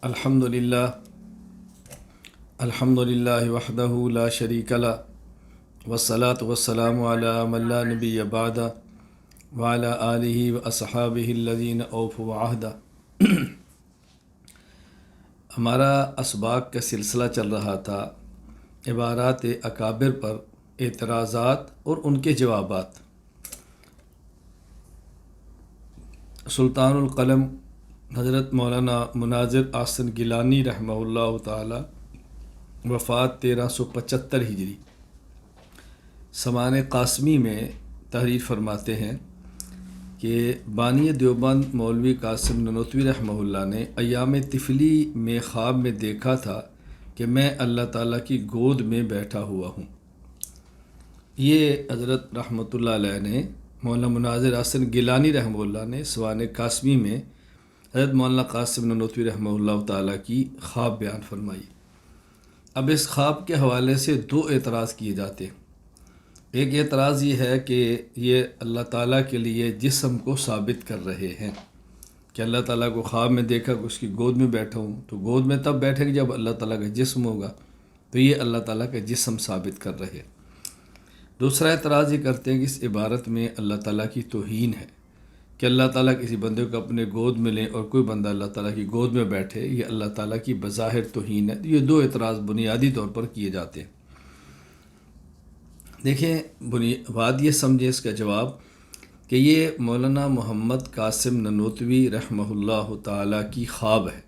الحمدللہ الحمدللہ وحدہ لا شریک لہ والصلاة والسلام علی من لا نبی بعدہ وعلی آلہ واصحابہ الذین اوفوا عہدہ۔ ہمارا اسباق کا سلسلہ چل رہا تھا عبارات اکابر پر اعتراضات اور ان کے جوابات۔ سلطان القلم حضرت مولانا مناظر احسن گیلانی رحمہ اللہ تعالی، وفات 1375 ہجری، سمان قاسمی میں تحریر فرماتے ہیں کہ بانی دیوبند مولوی قاسم نانوتوی رحمہ اللہ نے ایام طفلی میں خواب میں دیکھا تھا کہ میں اللہ تعالیٰ کی گود میں بیٹھا ہوا ہوں۔ یہ حضرت رحمۃ اللہ علیہ نے مولانا مناظر احسن گیلانی رحمہ اللہ نے سوان قاسمی میں حضرت مولانا قاسم نانوتوی رحمہ اللہ تعالیٰ کی خواب بیان فرمائی۔ اب اس خواب کے حوالے سے دو اعتراض کیے جاتے ہیں۔ ایک اعتراض یہ ہے کہ یہ اللہ تعالیٰ کے لیے جسم کو ثابت کر رہے ہیں کہ اللہ تعالیٰ کو خواب میں دیکھا کہ اس کی گود میں بیٹھا ہوں، تو گود میں تب بیٹھے گا جب اللہ تعالیٰ کا جسم ہوگا، تو یہ اللہ تعالیٰ کا جسم ثابت کر رہے ہیں۔ دوسرا اعتراض یہ کرتے ہیں کہ اس عبارت میں اللہ تعالیٰ کی توہین ہے کہ اللہ تعالیٰ کسی بندے کو اپنے گود میں لیں اور کوئی بندہ اللہ تعالیٰ کی گود میں بیٹھے، یہ اللہ تعالیٰ کی بظاہر توہین ہے۔ یہ دو اعتراض بنیادی طور پر کیے جاتے ہیں۔ دیکھیں، بات یہ سمجھیں اس کا جواب کہ یہ مولانا محمد قاسم نانوتوی رحمہ اللہ تعالیٰ کی خواب ہے۔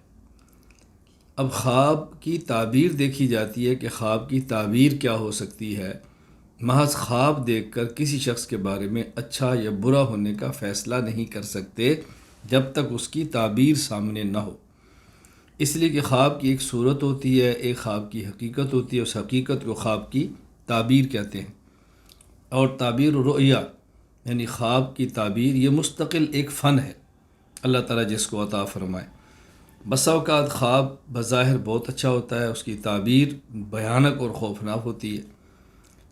اب خواب کی تعبیر دیکھی جاتی ہے کہ خواب کی تعبیر کیا ہو سکتی ہے۔ محض خواب دیکھ کر کسی شخص کے بارے میں اچھا یا برا ہونے کا فیصلہ نہیں کر سکتے جب تک اس کی تعبیر سامنے نہ ہو۔ اس لیے کہ خواب کی ایک صورت ہوتی ہے، ایک خواب کی حقیقت ہوتی ہے، اس حقیقت کو خواب کی تعبیر کہتے ہیں۔ اور تعبیر رؤیا یعنی خواب کی تعبیر یہ مستقل ایک فن ہے، اللہ تعالیٰ جس کو عطا فرمائے۔ بسا اوقات خواب بظاہر بہت اچھا ہوتا ہے، اس کی تعبیر بھیانک اور خوفناک ہوتی ہے،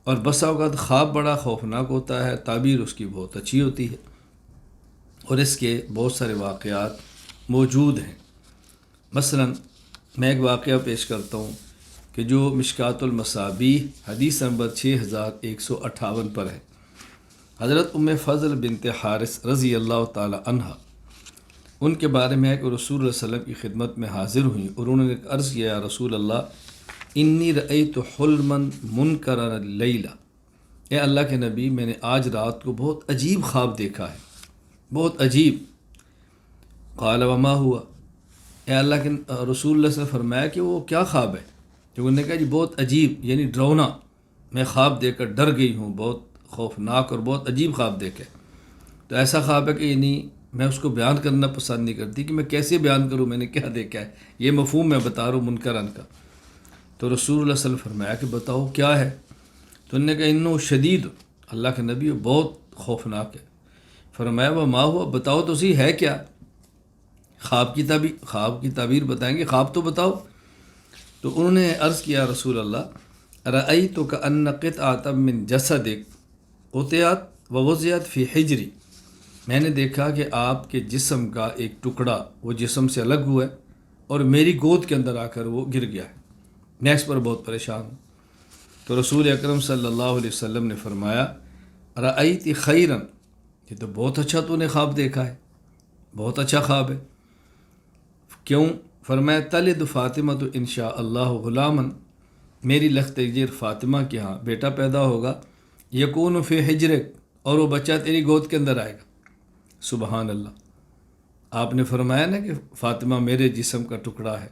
اور بسا اوقات خواب بڑا خوفناک ہوتا ہے، تعبیر اس کی بہت اچھی ہوتی ہے، اور اس کے بہت سارے واقعات موجود ہیں۔ مثلا میں ایک واقعہ پیش کرتا ہوں کہ جو مشکات المصابیح حدیث نمبر 6158 پر ہے۔ حضرت ام فضل بنت حارث رضی اللہ تعالی عنہ، ان کے بارے میں ہے کہ رسول اللہ صلی اللہ علیہ وسلم کی خدمت میں حاضر ہوئیں اور انہوں نے عرض کیا، یا رسول اللہ انی رأیت حلما منکرا اللیلہ، اے اللہ کے نبی میں نے آج رات کو بہت عجیب خواب دیکھا ہے، بہت عجیب۔ قال وما ہوا، اے اللہ کے رسول اللہ صلی اللہ علیہ وسلم فرمایا کہ وہ کیا خواب ہے؟ تو انہوں نے کہا جی بہت عجیب یعنی ڈرونا، میں خواب دیکھ کر ڈر گئی ہوں، بہت خوفناک اور بہت عجیب خواب دیکھے۔ تو ایسا خواب ہے کہ یعنی میں اس کو بیان کرنا پسند نہیں کرتی کہ میں کیسے بیان کروں میں نے کیا دیکھا ہے، یہ مفہوم میں بتا رہا ہوں منکرن کا۔ تو رسول اللہ صلی اللہ علیہ وسلم فرمایا کہ بتاؤ کیا ہے؟ تو انہوں نے کہا انہو شدید، اللہ کے نبی بہت خوفناک ہے۔ فرمایا وہ ما ہوا، بتاؤ تو صحیح ہے کیا؟ خواب کی تعبیر بتائیں گے، خواب تو بتاؤ۔ تو انہوں نے عرض کیا رسول اللہ رأیتک ان قطعۃ من جسدک قطعت ووضعت فی حجری، میں نے دیکھا کہ آپ کے جسم کا ایک ٹکڑا وہ جسم سے الگ ہوا ہے اور میری گود کے اندر آ کر وہ گر گیا ہے، میں اس پر بہت پریشان ہوں۔ تو رسول اکرم صلی اللہ علیہ وسلم نے فرمایا رأیت خیرا، یہ تو بہت اچھا تو نے خواب دیکھا ہے، بہت اچھا خواب ہے۔ کیوں؟ فرمایا تلد فاطمہ تو انشاء اللہ غلامن، میری لخت جگر فاطمہ کے ہاں بیٹا پیدا ہوگا، یکون فی حجرک، اور وہ بچہ تیری گود کے اندر آئے گا۔ سبحان اللہ، آپ نے فرمایا نا کہ فاطمہ میرے جسم کا ٹکڑا ہے،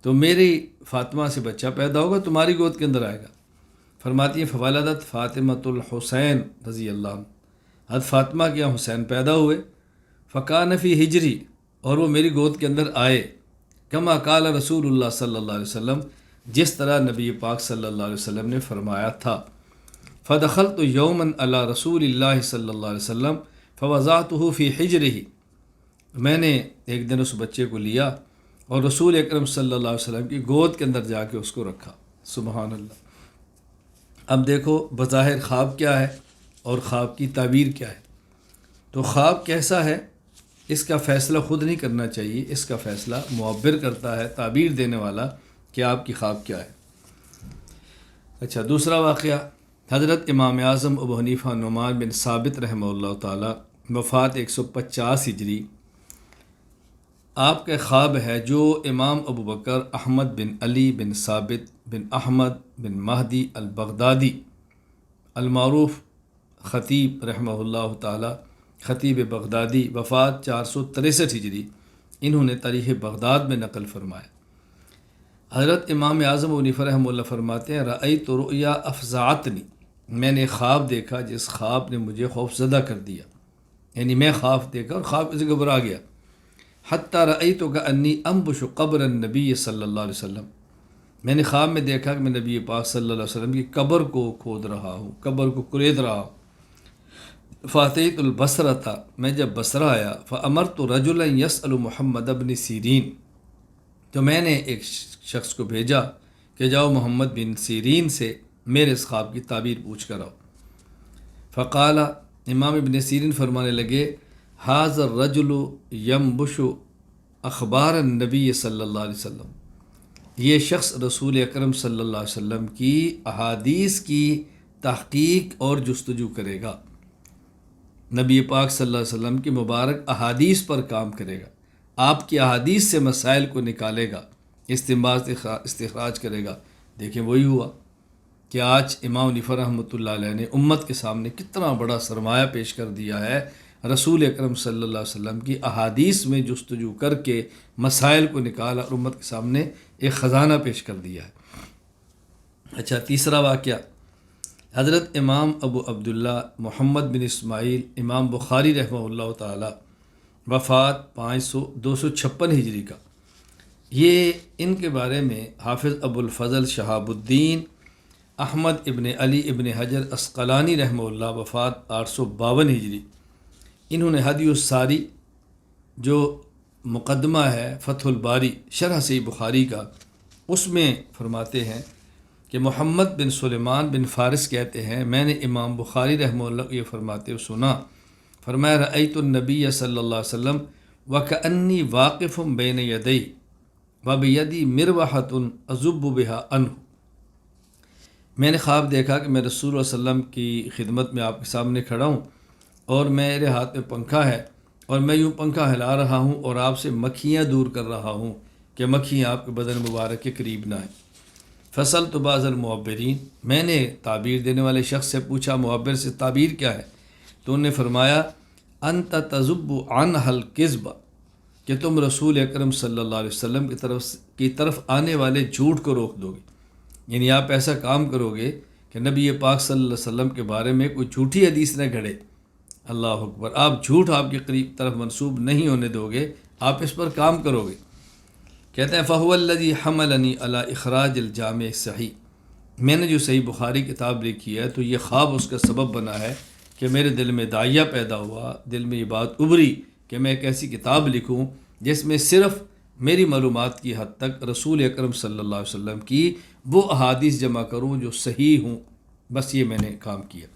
تو میری فاطمہ سے بچہ پیدا ہوگا، تمہاری گود کے اندر آئے گا۔ فرماتی ہیں فولدت فاطمۃ الحسین رضی اللہ عنہ، حضرت فاطمہ کے یہاں حسین پیدا ہوئے، فکان فی حجری، اور وہ میری گود کے اندر آئے، کما قال رسول اللہ صلی اللہ علیہ وسلم، جس طرح نبی پاک صلی اللہ علیہ وسلم نے فرمایا تھا۔ فدخلت یوما علی رسول اللہ صلی اللہ علیہ وسلم فوضعته فی حجرہ، میں نے ایک دن اس بچے کو لیا اور رسول اکرم صلی اللہ علیہ وسلم کی گود کے اندر جا کے اس کو رکھا۔ سبحان اللہ۔ اب دیکھو بظاہر خواب کیا ہے اور خواب کی تعبیر کیا ہے۔ تو خواب کیسا ہے اس کا فیصلہ خود نہیں کرنا چاہیے، اس کا فیصلہ معبر کرتا ہے، تعبیر دینے والا کہ آپ کی خواب کیا ہے۔ اچھا، دوسرا واقعہ، حضرت امام اعظم ابو حنیفہ نعمان بن ثابت رحمہ اللہ تعالی، وفات 150 ہجری۔ آپ کا خواب ہے جو امام ابو بکر احمد بن علی بن ثابت بن احمد بن مہدی البغدادی المعروف خطیب رحمہ اللہ تعالی، خطیب بغدادی، وفات 463 ہجری، انہوں نے تاریخ بغداد میں نقل فرمایا۔ حضرت امام اعظم ابو حنیفہ رحمہ اللہ فرماتے ہیں رأیت رؤیا افزعتنی، میں نے خواب دیکھا جس خواب نے مجھے خوف زدہ کر دیا، یعنی میں خواب دیکھا اور خواب سے گھبرا گیا۔ حتیٰ رأیت کأنی انبش قبر النبی صلی اللہ علیہ وسلم، میں نے خواب میں دیکھا کہ میں نبی پاک صلی اللہ علیہ وسلم کی قبر کو کھود رہا ہوں، قبر کو کرید رہا ہوں۔ فاتیت البصرہ تھا، میں جب بصرہ آیا، فامرت رجلا یسأل محمد بن سیرین، تو میں نے ایک شخص کو بھیجا کہ جاؤ محمد بن سیرین سے میرے اس خواب کی تعبیر پوچھ کر آؤ۔ فقال، امام ابن سیرین فرمانے لگے ھذا الرجل ینبش اخبار النبی صلی اللہ علیہ وسلم، یہ شخص رسول اکرم صلی اللہ علیہ وسلم کی احادیث کی تحقیق اور جستجو کرے گا، نبی پاک صلی اللہ علیہ وسلم کی مبارک احادیث پر کام کرے گا، آپ کی احادیث سے مسائل کو نکالے گا، استنباط استخراج کرے گا۔ دیکھیں وہی ہوا کہ آج امام حنیفہ رحمۃ اللہ علیہ نے امت کے سامنے کتنا بڑا سرمایہ پیش کر دیا ہے، رسول اکرم صلی اللہ علیہ وسلم کی احادیث میں جستجو کر کے مسائل کو نکالا اور امت کے سامنے ایک خزانہ پیش کر دیا ہے۔ اچھا، تیسرا واقعہ، حضرت امام ابو عبداللہ محمد بن اسماعیل امام بخاری رحمہ اللہ تعالی، وفات 256 ہجری کا، یہ ان کے بارے میں حافظ ابو الفضل شہاب الدین احمد ابن علی ابن حجر عسقلانی رحمہ اللہ، وفات 852 ہجری، انہوں نے ہدی الساری جو مقدمہ ہے فتح الباری شرح صحیح بخاری کا، اس میں فرماتے ہیں کہ محمد بن سلیمان بن فارس کہتے ہیں میں نے امام بخاری رحمہ اللہ کو یہ فرماتے ہوئے سنا، فرمایا رأیت النبی صلی اللہ علیہ وسلم وکأنی واقف بین یدی وبیدی مروحۃ اذب بها عنہ، میں نے خواب دیکھا کہ میں رسول اللہ صلی اللہ علیہ وسلم کی خدمت میں آپ کے سامنے کھڑا ہوں اور میرے ہاتھ میں پنکھا ہے اور میں یوں پنکھا ہلا رہا ہوں اور آپ سے مکھیاں دور کر رہا ہوں کہ مکھیاں آپ کے بدن مبارک کے قریب نہ آئیں۔ فصلت بعض المعبرین، میں نے تعبیر دینے والے شخص سے پوچھا معبر سے تعبیر کیا ہے، تو انہوں نے فرمایا انت تذب عنہ الکذب، کہ تم رسول اکرم صلی اللہ علیہ وسلم کی طرف آنے والے جھوٹ کو روک دو گے، یعنی آپ ایسا کام کرو گے کہ نبی پاک صلی اللہ علیہ وسلم کے بارے میں کوئی جھوٹی حدیث نہ گھڑے، اللہ اکبر، آپ جھوٹ آپ کے قریب طرف منسوب نہیں ہونے دو گے، آپ اس پر کام کرو گے۔ کہتے ہیں فَهُوَ الَّذِي حَمَلَنِي عَلَى إِخْرَاجِ الْجَامِعِ الصَّحِيحِ، میں نے جو صحیح بخاری کتاب لکھی ہے تو یہ خواب اس کا سبب بنا ہے کہ میرے دل میں داعیہ پیدا ہوا، دل میں یہ بات ابھری کہ میں ایک ایسی کتاب لکھوں جس میں صرف میری معلومات کی حد تک رسول اکرم صلی اللہ علیہ وسلم کی وہ احادیث جمع کروں جو صحیح ہوں، بس یہ میں نے کام کیا۔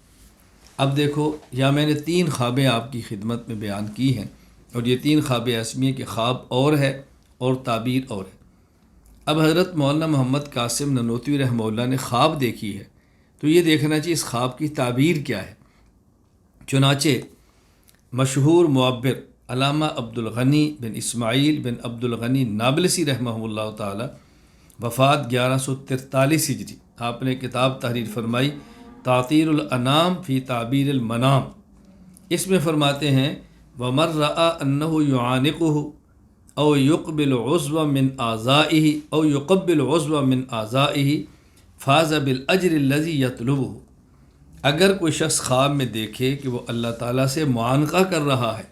اب دیکھو، یا میں نے 3 خوابیں آپ کی خدمت میں بیان کی ہیں، اور یہ 3 خوابیں ایسی ہیں کہ خواب اور ہے اور تعبیر اور ہے۔ اب حضرت مولانا محمد قاسم ننوتوی رحمہ اللہ نے خواب دیکھی ہے تو یہ دیکھنا چاہیے اس خواب کی تعبیر کیا ہے۔ چنانچہ مشہور معبر علامہ عبد الغنی بن اسماعیل بن عبد الغنی نابلسی رحمہ اللہ تعالی، وفات 1143 ہجری، آپ نے کتاب تحریر فرمائی تعطیر الانام فی تعبیر المنام، اس میں فرماتے ہیں وَمَن رَأَى أَنَّهُ يُعَانِقُهُ او يقبل عضو من اعضائه او يقبل عضو من اعضائه فاز بالاجر الذي يطلبه، اگر کوئی شخص خواب میں دیکھے کہ وہ اللہ تعالیٰ سے معانقہ کر رہا ہے،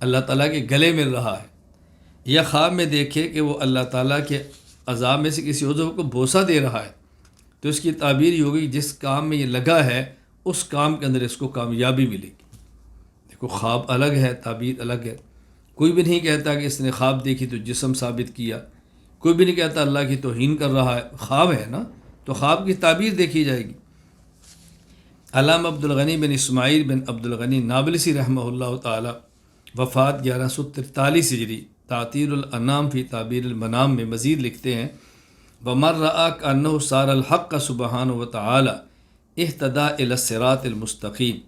اللہ تعالیٰ کے گلے مل رہا ہے، یا خواب میں دیکھے کہ وہ اللہ تعالیٰ کے اعضاء میں سے کسی عضو کو بوسہ دے رہا ہے، تو اس کی تعبیر یہ ہوگی جس کام میں یہ لگا ہے اس کام کے اندر اس کو کامیابی ملے گی۔ دیکھو، خواب الگ ہے، تعبیر الگ ہے۔ کوئی بھی نہیں کہتا کہ اس نے خواب دیکھی تو جسم ثابت کیا، کوئی بھی نہیں کہتا اللہ کی توہین کر رہا ہے، خواب ہے نا، تو خواب کی تعبیر دیکھی جائے گی۔ علامہ عبد الغنی بن اسماعیل بن عبد الغنی نابلسی رحمہ اللہ تعالی، وفات 1143 ہجری، تعطیر الانام فی تعبیر المنام میں مزید لکھتے ہیں وَمَن رَآ كَأَنَّهُ صَارَ الْحَقَّ سُبْحَانَهُ وَتَعَالَى اهْتَدَىٰ إِلَى الصِّرَاطِ الْمُسْتَقِيمِ،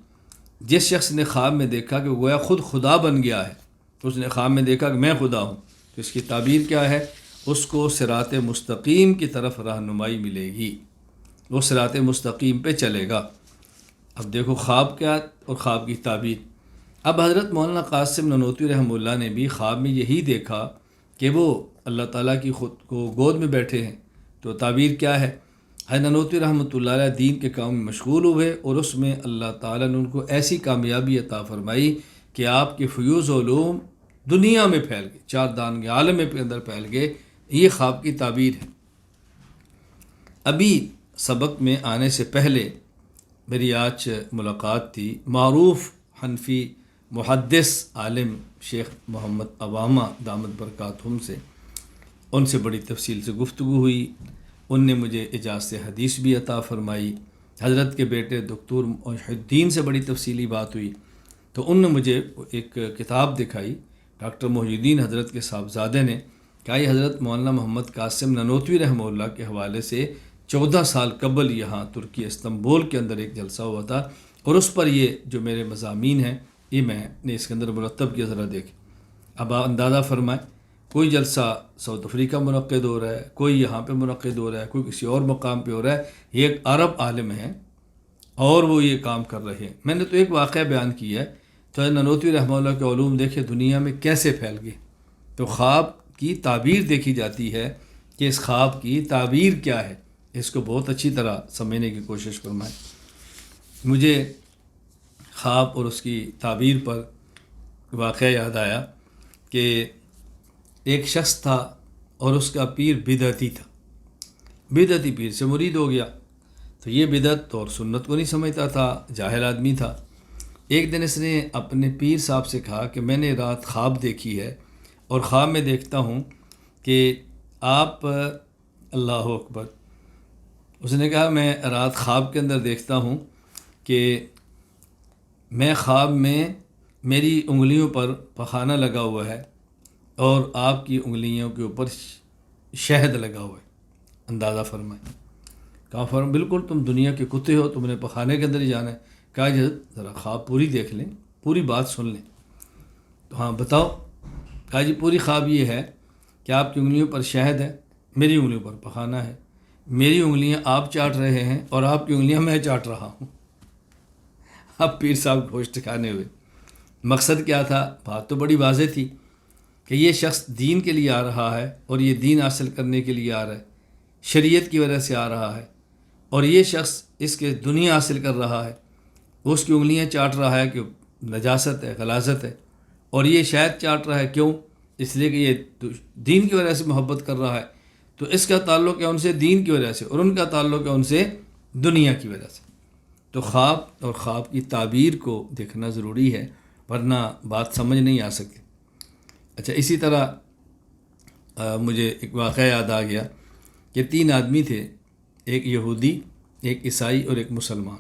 جس شخص نے خواب میں دیکھا کہ گویا خود خدا بن گیا ہے، اس نے خواب میں دیکھا کہ میں خدا ہوں، تو اس کی تعبیر کیا ہے؟ اس کو صراط مستقیم کی طرف رہنمائی ملے گی، وہ صراط مستقیم پہ چلے گا۔ اب دیکھو خواب کیا اور خواب کی تعبیر۔ اب حضرت مولانا قاسم نانوتوی رحمہ اللہ نے بھی خواب میں یہی دیکھا کہ وہ اللہ تعالیٰ کی خود کو گود میں بیٹھے ہیں، تو تعبیر کیا ہے؟ حضرت نانوتوی رحمۃ اللہ علیہ دین کے کام میں مشغول ہوئے اور اس میں اللہ تعالیٰ نے ان کو ایسی کامیابی عطا فرمائی کہ آپ کے فیوض علوم دنیا میں پھیل گئے، چار دانگ عالم کے اندر پھیل گئے۔ یہ خواب کی تعبیر ہے۔ ابھی سبق میں آنے سے پہلے میری آج ملاقات تھی معروف حنفی محدث عالم شیخ محمد عوامہ دامت برکاتہم سے، ان سے بڑی تفصیل سے گفتگو ہوئی، ان نے مجھے اجازت حدیث بھی عطا فرمائی، حضرت کے بیٹے دکتور محی الدین سے بڑی تفصیلی بات ہوئی، تو ان نے مجھے ایک کتاب دکھائی ڈاکٹر محی الدین حضرت کے صاحبزادے نے، کہا یہ حضرت مولانا محمد قاسم نانوتوی رحمہ اللہ کے حوالے سے 14 سال قبل یہاں ترکی استنبول کے اندر ایک جلسہ ہوا تھا، اور اس پر یہ جو میرے مضامین ہیں یہ میں نے اس کے اندر مرتب کیا، ذرا دیکھیں۔ اب آپ اندازہ فرمائیں، کوئی جلسہ ساؤتھ افریقہ منعقد ہو رہا ہے، کوئی یہاں پہ منعقد ہو رہا ہے، کوئی کسی اور مقام پہ ہو رہا ہے، یہ ایک عرب عالم ہے اور وہ یہ کام کر رہے ہیں۔ میں نے تو ایک واقعہ بیان کیا ہے، تو نانوتوی رحمہ اللہ کے علوم دیکھے دنیا میں کیسے پھیل گئے، تو خواب کی تعبیر دیکھی جاتی ہے کہ اس خواب کی تعبیر کیا ہے، اس کو بہت اچھی طرح سمجھنے کی کوشش فرمائیں۔ مجھے خواب اور اس کی تعبیر پر واقعہ یاد آیا کہ ایک شخص تھا اور اس کا پیر بدعتی تھا، بدعتی پیر سے مرید ہو گیا، تو یہ بدعت اور سنت کو نہیں سمجھتا تھا، جاہل آدمی تھا۔ ایک دن اس نے اپنے پیر صاحب سے کہا کہ میں نے رات خواب دیکھی ہے اور خواب میں دیکھتا ہوں کہ آپ اللہ اکبر، اس نے کہا میں رات خواب کے اندر دیکھتا ہوں کہ میں خواب میں میری انگلیوں پر پخانہ لگا ہوا ہے اور آپ کی انگلیوں کے اوپر شہد لگا ہوا ہے، اندازہ فرمائیں۔ کہا فرم بالکل تم دنیا کے کتے ہو، تم نے پخانے کے اندر ہی جانا ہے۔ کہا جی ذرا خواب پوری دیکھ لیں، پوری بات سن لیں۔ تو ہاں بتاؤ۔ کہا جی پوری خواب یہ ہے کہ آپ کی انگلیوں پر شہد ہے، میری انگلیوں پر پخانہ ہے، میری انگلیاں آپ چاٹ رہے ہیں اور آپ کی انگلیاں میں چاٹ رہا ہوں۔ اب پیر صاحب ہوش ٹھکانے ہوئے، مقصد کیا تھا؟ بات تو بڑی واضح تھی کہ یہ شخص دین کے لیے آ رہا ہے اور یہ دین حاصل کرنے کے لیے آ رہا ہے، شریعت کی وجہ سے آ رہا ہے، اور یہ شخص اس کے دنیا حاصل کر رہا ہے، اس کی انگلیاں چاٹ رہا ہے کہ نجاست ہے، غلاظت ہے، اور یہ شاید چاٹ رہا ہے کیوں؟ اس لیے کہ یہ دین کی وجہ سے محبت کر رہا ہے، تو اس کا تعلق ہے ان سے دین کی وجہ سے، اور ان کا تعلق ہے ان سے دنیا کی وجہ سے۔ تو خواب اور خواب کی تعبیر کو دیکھنا ضروری ہے، ورنہ بات سمجھ نہیں آ سکتی۔ اچھا، اسی طرح مجھے ایک واقعہ یاد آ گیا کہ 3 آدمی تھے، ایک یہودی، ایک عیسائی اور ایک مسلمان،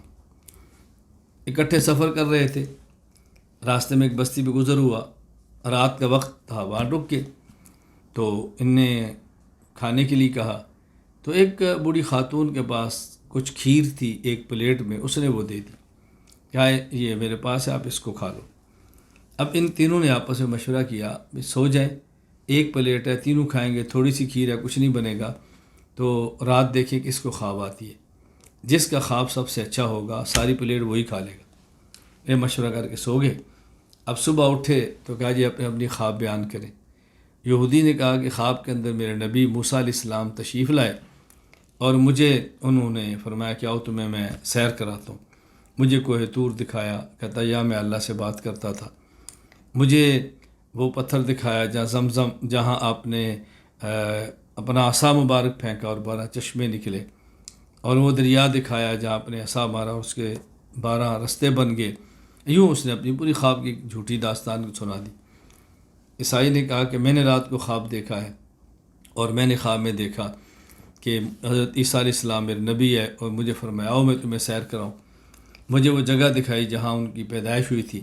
اکٹھے سفر کر رہے تھے۔ راستے میں ایک بستی پہ گزر ہوا، رات کا وقت تھا، وہاں رک کے تو ان نے کھانے کے لیے کہا، تو ایک بوڑھی خاتون کے پاس کچھ کھیر تھی ایک پلیٹ میں، اس نے وہ دے دی، کہا یہ میرے پاس ہے، آپ اس کو کھا لو۔ اب ان تینوں نے آپس میں مشورہ کیا سو جائیں، ایک پلیٹ ہے، تینوں کھائیں گے، تھوڑی سی کھیر ہے، کچھ نہیں بنے گا، تو رات دیکھیں کہ اس کو خواب آتی ہے، جس کا خواب سب سے اچھا ہوگا ساری پلیٹ وہی کھا لے گا۔ یہ مشورہ کر کے سو گئے۔ اب صبح اٹھے تو کہا جی اپنی خواب بیان کریں۔ یہودی نے کہا کہ خواب کے اندر میرے نبی موسیٰ علیہ السلام تشریف لائے اور مجھے انہوں نے فرمایا کہ آؤ تمہیں میں سیر کراتا ہوں۔ مجھے کوہ طور دکھایا، کہتا یا میں اللہ سے بات کرتا تھا۔ مجھے وہ پتھر دکھایا جہاں زمزم، جہاں آپ نے اپنا عصا مبارک پھینکا اور 12 چشمے نکلے، اور وہ دریا دکھایا جہاں آپ نے عصا مارا اور اس کے 12 رستے بن گئے۔ یوں اس نے اپنی پوری خواب کی جھوٹی داستان سنا دی۔ عیسائی نے کہا کہ میں نے رات کو خواب دیکھا ہے، اور میں نے خواب میں دیکھا کہ حضرت عیسیٰ علیہ السلام میرے نبی ہے، اور مجھے فرمایا آؤ میں تمہیں سیر کراؤں۔ مجھے وہ جگہ دکھائی جہاں ان کی پیدائش ہوئی تھی،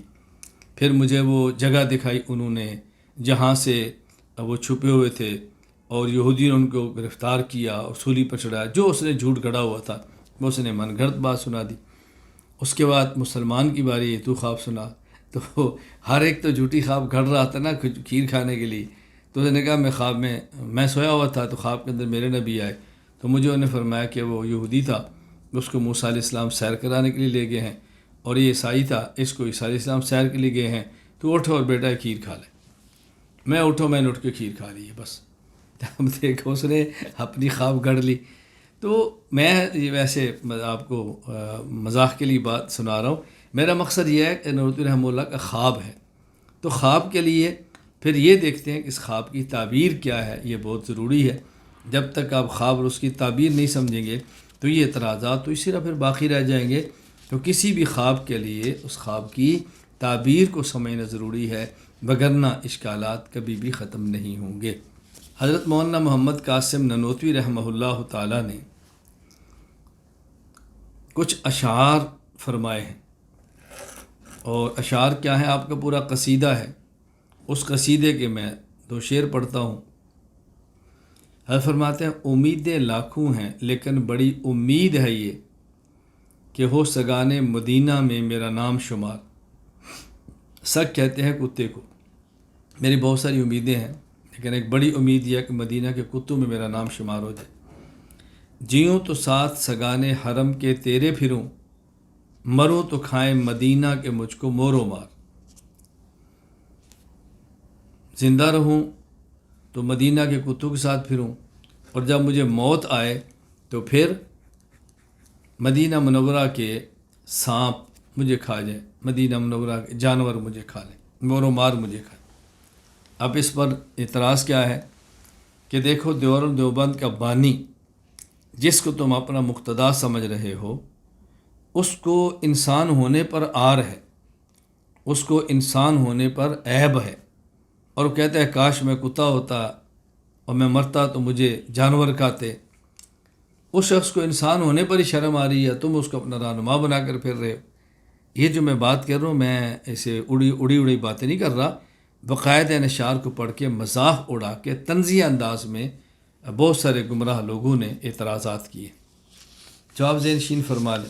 پھر مجھے وہ جگہ دکھائی انہوں نے جہاں سے وہ چھپے ہوئے تھے، اور یہودیوں نے ان کو گرفتار کیا اور سولی پر چڑھایا۔ جو اس نے جھوٹ گڑا ہوا تھا وہ اس نے من گھڑت بات سنا دی۔ اس کے بعد مسلمان کی باری ہے، تو خواب سنا۔ تو ہر ایک تو جھوٹی خواب گھڑ رہا تھا نا کھیر کھانے کے لیے۔ تو اس نے کہا میں خواب میں سویا ہوا تھا، تو خواب کے اندر میرے نبی آئے، تو مجھے انہوں نے فرمایا کہ وہ یہودی تھا، اس کو موسیٰ علیہ السلام سیر کرانے کے لیے لے گئے ہیں، اور یہ عیسائی تھا، اس کو عیسیٰ علیہ السلام سیر کے لیے گئے ہیں، تو اٹھو اور بیٹا کھیر کھا لے۔ میں اٹھ کے کھیر کھا لی ہے بس۔ اب دیکھو اس نے اپنی خواب گڑھ لی۔ تو میں یہ ویسے آپ کو مزاح کے لیے بات سنا رہا ہوں، میرا مقصد یہ ہے کہ نورۃ رحمہ اللہ کا خواب ہے، تو خواب کے لیے پھر یہ دیکھتے ہیں کہ اس خواب کی تعبیر کیا ہے، یہ بہت ضروری ہے۔ جب تک آپ خواب اور اس کی تعبیر نہیں سمجھیں گے تو یہ اعتراضات تو اسی طرح پھر باقی رہ جائیں گے۔ تو کسی بھی خواب کے لیے اس خواب کی تعبیر کو سمجھنا ضروری ہے، وگرنہ اشکالات کبھی بھی ختم نہیں ہوں گے۔ حضرت مولانا محمد قاسم ننوتوی رحمہ اللہ تعالیٰ نے کچھ اشعار فرمائے ہیں، اور اشعار کیا ہیں؟ آپ کا پورا قصیدہ ہے، اس قصیدے کے میں 2 شعر پڑھتا ہوں۔ حضرت فرماتے ہیں امیدیں لاکھوں ہیں لیکن بڑی امید ہے یہ کہ ہو سگانے مدینہ میں میرا نام شمار۔ سگ کہتے ہیں کتے کو۔ میری بہت ساری امیدیں ہیں لیکن ایک بڑی امید یہ ہے کہ مدینہ کے کتوں میں میرا نام شمار ہو جائے۔ جیوں تو ساتھ سگانے حرم کے تیرے پھروں، مروں تو کھائیں مدینہ کے مجھ کو مور و مار۔ زندہ رہوں تو مدینہ کے کتوں کے ساتھ پھروں، اور جب مجھے موت آئے تو پھر مدینہ منورہ کے سانپ مجھے کھا جائیں، مدینہ منورہ کے جانور مجھے کھا لیں، مور و مار مجھے کھائیں۔ اب اس پر اعتراض کیا ہے کہ دیکھو دیوبند کا بانی جس کو تم اپنا مقتدا سمجھ رہے ہو، اس کو انسان ہونے پر عار ہے، اس کو انسان ہونے پر عیب ہے، اور وہ کہتا ہے کاش میں کتا ہوتا اور میں مرتا تو مجھے جانور کھاتے۔ اس شخص کو انسان ہونے پر ہی شرم آ رہی ہے، تم اس کو اپنا رہنما بنا کر پھر رہے ہو۔ یہ جو میں بات کر رہا ہوں، میں ایسے اڑی باتیں نہیں کر رہا، باقاعدہ ان اشعار کو پڑھ کے مزاح اڑا کے طنزیہ انداز میں بہت سارے گمراہ لوگوں نے اعتراضات کیے۔ جواب ذہن نشین فرما لیں۔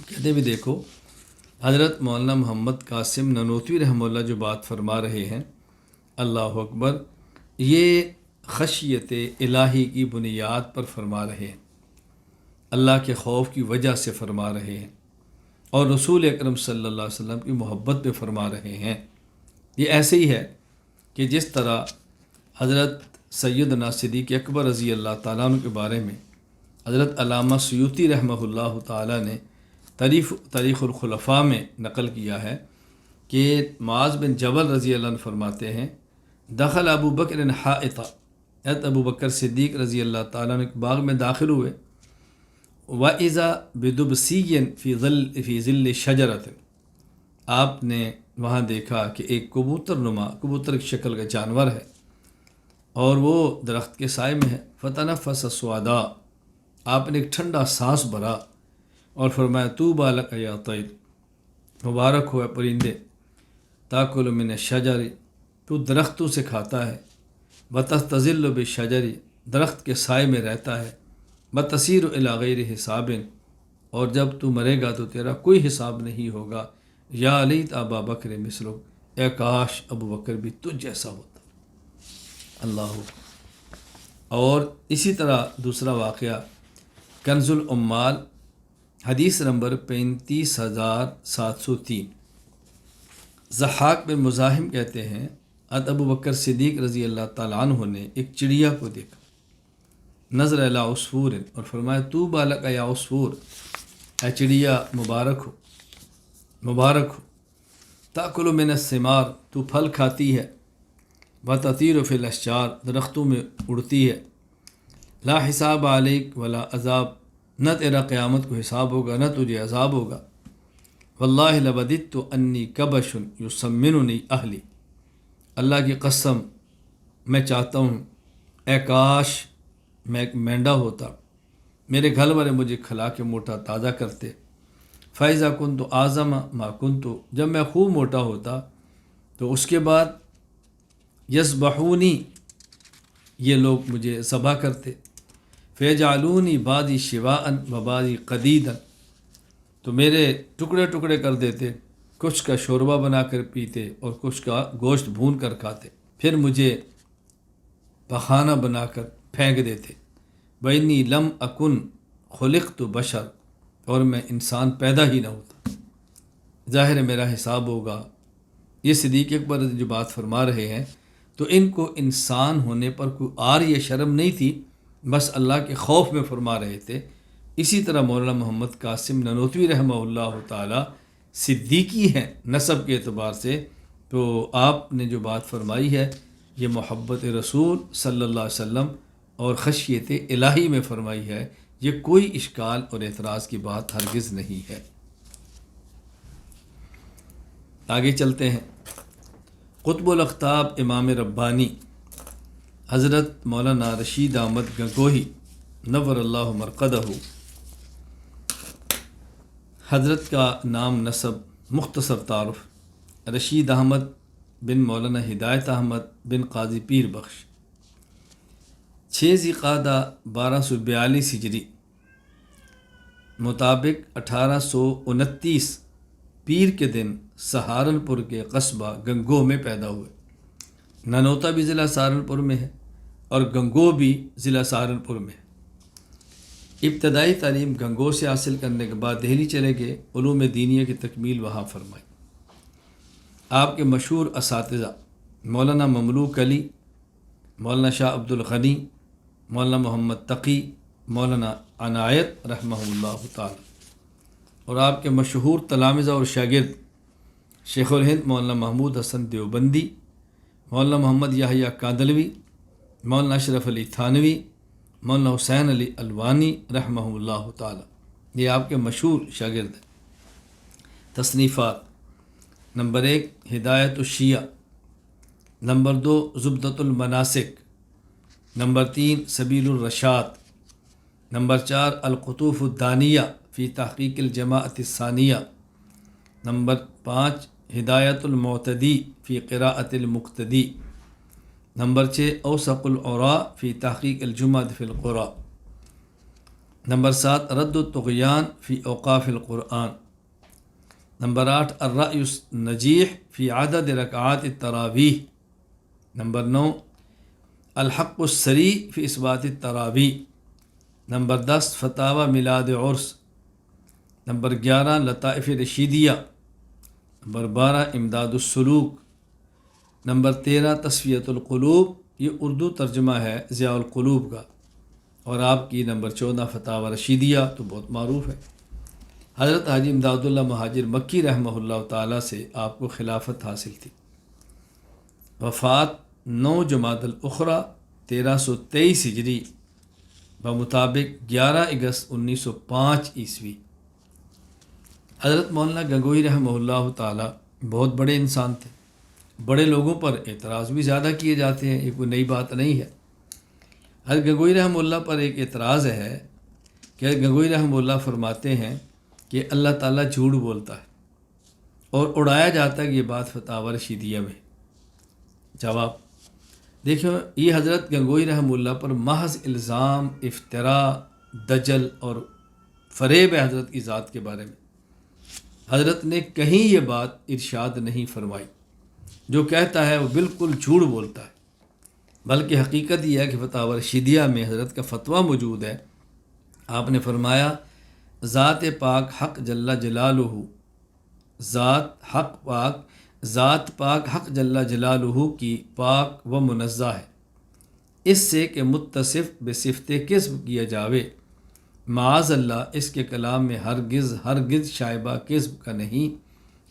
کہتے بھی دیکھو حضرت مولانا محمد قاسم ننوتوی رحمہ اللہ جو بات فرما رہے ہیں، اللہ اکبر، یہ خشیت الہی کی بنیاد پر فرما رہے ہیں، اللہ کے خوف کی وجہ سے فرما رہے ہیں، اور رسول اکرم صلی اللہ علیہ وسلم کی محبت پہ فرما رہے ہیں۔ یہ ایسے ہی ہے کہ جس طرح حضرت سیدنا صدیق اکبر رضی اللہ تعالیٰ عنہ کے بارے میں حضرت علامہ سیوطی رحمہ اللہ تعالیٰ نے تاریخ الخلفاء میں نقل کیا ہے کہ معاذ بن جبل رضی اللہ عنہ فرماتے ہیں دخل ابو بکر حائطہ، حضرت ابو بکر صدیق رضی اللہ تعالیٰ عنہ باغ میں داخل ہوئے، وَإِذَا بِدُبْسِيٍّ فِي ظِلِّ شَجَرَةٍ، آپ نے وہاں دیکھا کہ ایک کبوتر کی شکل کا جانور ہے اور وہ درخت کے سائے میں ہے۔ فَتَنَفَّسَ سُعَدَا، آپ نے ایک ٹھنڈا سانس بھرا اور فرمایا طُوبَىٰ لَكَ يَا طَيْرُ، مبارک ہو اے پرندے، تَأْكُلُ مِنَ الشَّجَرِ، تو درختوں سے کھاتا ہے، وَتَسْتَظِلُّ بِالشَّجَرِ، درخت کے سائے میں رہتا ہے، وَتَسِيرُ إِلَىٰ غَيْرِ حِسَابٍ، اور جب تو مرے گا تو تیرا کوئی حساب نہیں ہوگا۔ یا لیت ابا بکر مثلک، اے کاش ابو بکر بھی تجھ جیسا ہوتا۔ اللہ۔ اور اسی طرح دوسرا واقعہ کنز العمال حدیث نمبر 35703، ضحاک بن مزاحم کہتے ہیں ابو بکر صدیق رضی اللہ تعالیٰ عنہ نے ایک چڑیا کو دیکھا، نظر الی عصفور، اور فرمایا طوبیٰ لک یا عصفور، اے چڑیا مبارک ہو، مبارک ہو، تأکل من الثمار، تو پھل کھاتی ہے، وتطیر فی الاشجار، درختوں میں اڑتی ہے، لا حساب علیک ولا عذاب، نہ تیرا قیامت کو حساب ہوگا نہ تجھے عذاب ہوگا۔ واللہ لوددت انی کبش یسمننی اہلی، اللہ کی قسم میں چاہتا ہوں اے کاش میں ایک مینڈا ہوتا، میرے گھر والے مجھے کھلا کے موٹا تازہ کرتے۔ فیضا کن تو اعظم ما کن تو، جب میں خوب موٹا ہوتا تو اس کے بعد یذبحونی، یہ لوگ مجھے ذبح کرتے، فیجعلونی بعضی شواءً و بعضی قدیدًا، تو میرے ٹکڑے ٹکڑے کر دیتے، کچھ کا شوربہ بنا کر پیتے اور کچھ کا گوشت بھون کر کھاتے، پھر مجھے پخانہ بنا کر پھینک دیتے۔ وَإِنِّي لَمْ أَكُنْ خُلِقْتُ بَشَرٌ، اور میں انسان پیدا ہی نہ ہوتا۔ ظاہر ہے میرا حساب ہوگا۔ یہ صدیق اکبر جو بات فرما رہے ہیں تو ان کو انسان ہونے پر کوئی عار یا شرم نہیں تھی، بس اللہ کے خوف میں فرما رہے تھے۔ اسی طرح مولانا محمد قاسم ننوتوی رحمہ اللہ تعالی صدیقی ہیں نسب کے اعتبار سے، تو آپ نے جو بات فرمائی ہے یہ محبت رسول صلی اللہ علیہ وسلم اور خشیت الہی میں فرمائی ہے، یہ کوئی اشکال اور اعتراض کی بات ہرگز نہیں ہے۔ آگے چلتے ہیں۔ قطب الاقطاب امام ربانی حضرت مولانا رشید احمد گنگوہی نور اللہ مرقدہ، حضرت کا نام نسب مختصر تعارف، رشید احمد بن مولانا ہدایت احمد بن قاضی پیر بخش، 6 ذی القعدہ 1242 ہجری مطابق 1829 پیر کے دن سہارنپور کے قصبہ گنگوہ میں پیدا ہوئے۔ ننوتا بھی ضلع سہارنپور میں ہے اور گنگوہ بھی ضلع سہارنپور میں ہے۔ ابتدائی تعلیم گنگوہ سے حاصل کرنے کے بعد دہلی چلے گئے، علوم دینیہ کی تکمیل وہاں فرمائی۔ آپ کے مشہور اساتذہ مولانا مملوک علی، مولانا شاہ عبد الغنی، مولانا محمد تقی، مولانا عنایت رحمہ اللہ تعالی، اور آپ کے مشہور تلامذہ اور شاگرد شیخ الہند مولانا محمود حسن دیوبندی، مولانا محمد یحییٰ کاندلوی، مولانا اشرف علی تھانوی، مولانا حسین علی الوانی رحمہ اللہ تعالی، یہ آپ کے مشہور شاگرد ہیں۔ تصنیفات: نمبر 1 ہدایت الشیعہ، نمبر 2 زبدۃ المناسک، نمبر 3 سبیل الرشاد، نمبر 4 القطوف الدانیہ فی تحقیق الجماعت الثانیہ، نمبر 5 ہدایت المعتدی فی قراءۃ المقتدی، نمبر 6 اوسق العراء فی تحقیق الجمعۃ فی القراء، نمبر 7 رد الطغیان فی اوقاف القرآن، نمبر 8 الرأی النجیح فی عدد رکعات التراویح، نمبر 9 الحق السریع فی اثبات التراویح، نمبر 10 فتاوی میلاد عرس، نمبر 11 لطائف رشیدیہ، نمبر 12 امداد السلوک، نمبر 13 تصفیۃ القلوب، یہ اردو ترجمہ ہے ضیاء القلوب کا، اور آپ کی نمبر 14 فتاوی رشیدیہ تو بہت معروف ہے۔ حضرت حاجی امداد اللہ مہاجر مکی رحمہ اللہ تعالیٰ سے آپ کو خلافت حاصل تھی۔ وفات 9 جمادی الاخری 1323 ہجری بمطابق 11 اگست 1905 عیسوی۔ حضرت مولانا گنگوہی رحمہ اللہ تعالیٰ بہت بڑے انسان تھے، بڑے لوگوں پر اعتراض بھی زیادہ کیے جاتے ہیں، یہ کوئی نئی بات نہیں ہے۔ حضرت گنگوہی رحمہ اللہ پر ایک اعتراض ہے کہ حضرت گنگوہی رحمہ اللہ فرماتے ہیں کہ اللہ تعالیٰ جھوٹ بولتا ہے، اور اڑایا جاتا ہے کہ یہ بات فتاوی رشیدیہ میں۔ جواب دیکھو، یہ حضرت گنگوہی رحمہ اللہ پر محض الزام، افتراء، دجل اور فریب ہے حضرت کی ذات کے بارے میں۔ حضرت نے کہیں یہ بات ارشاد نہیں فرمائی، جو کہتا ہے وہ بالکل جھوٹ بولتا ہے، بلکہ حقیقت یہ ہے کہ فتاوی رشیدیہ میں حضرت کا فتویٰ موجود ہے۔ آپ نے فرمایا ذات پاک حق جل جلالہ، ذات پاک حق جل جلالہ کی پاک و منزہ ہے اس سے کہ متصف بصفت کذب کیا جاوے، معاذ اللہ اس کے کلام میں ہرگز شائبہ کذب کا نہیں۔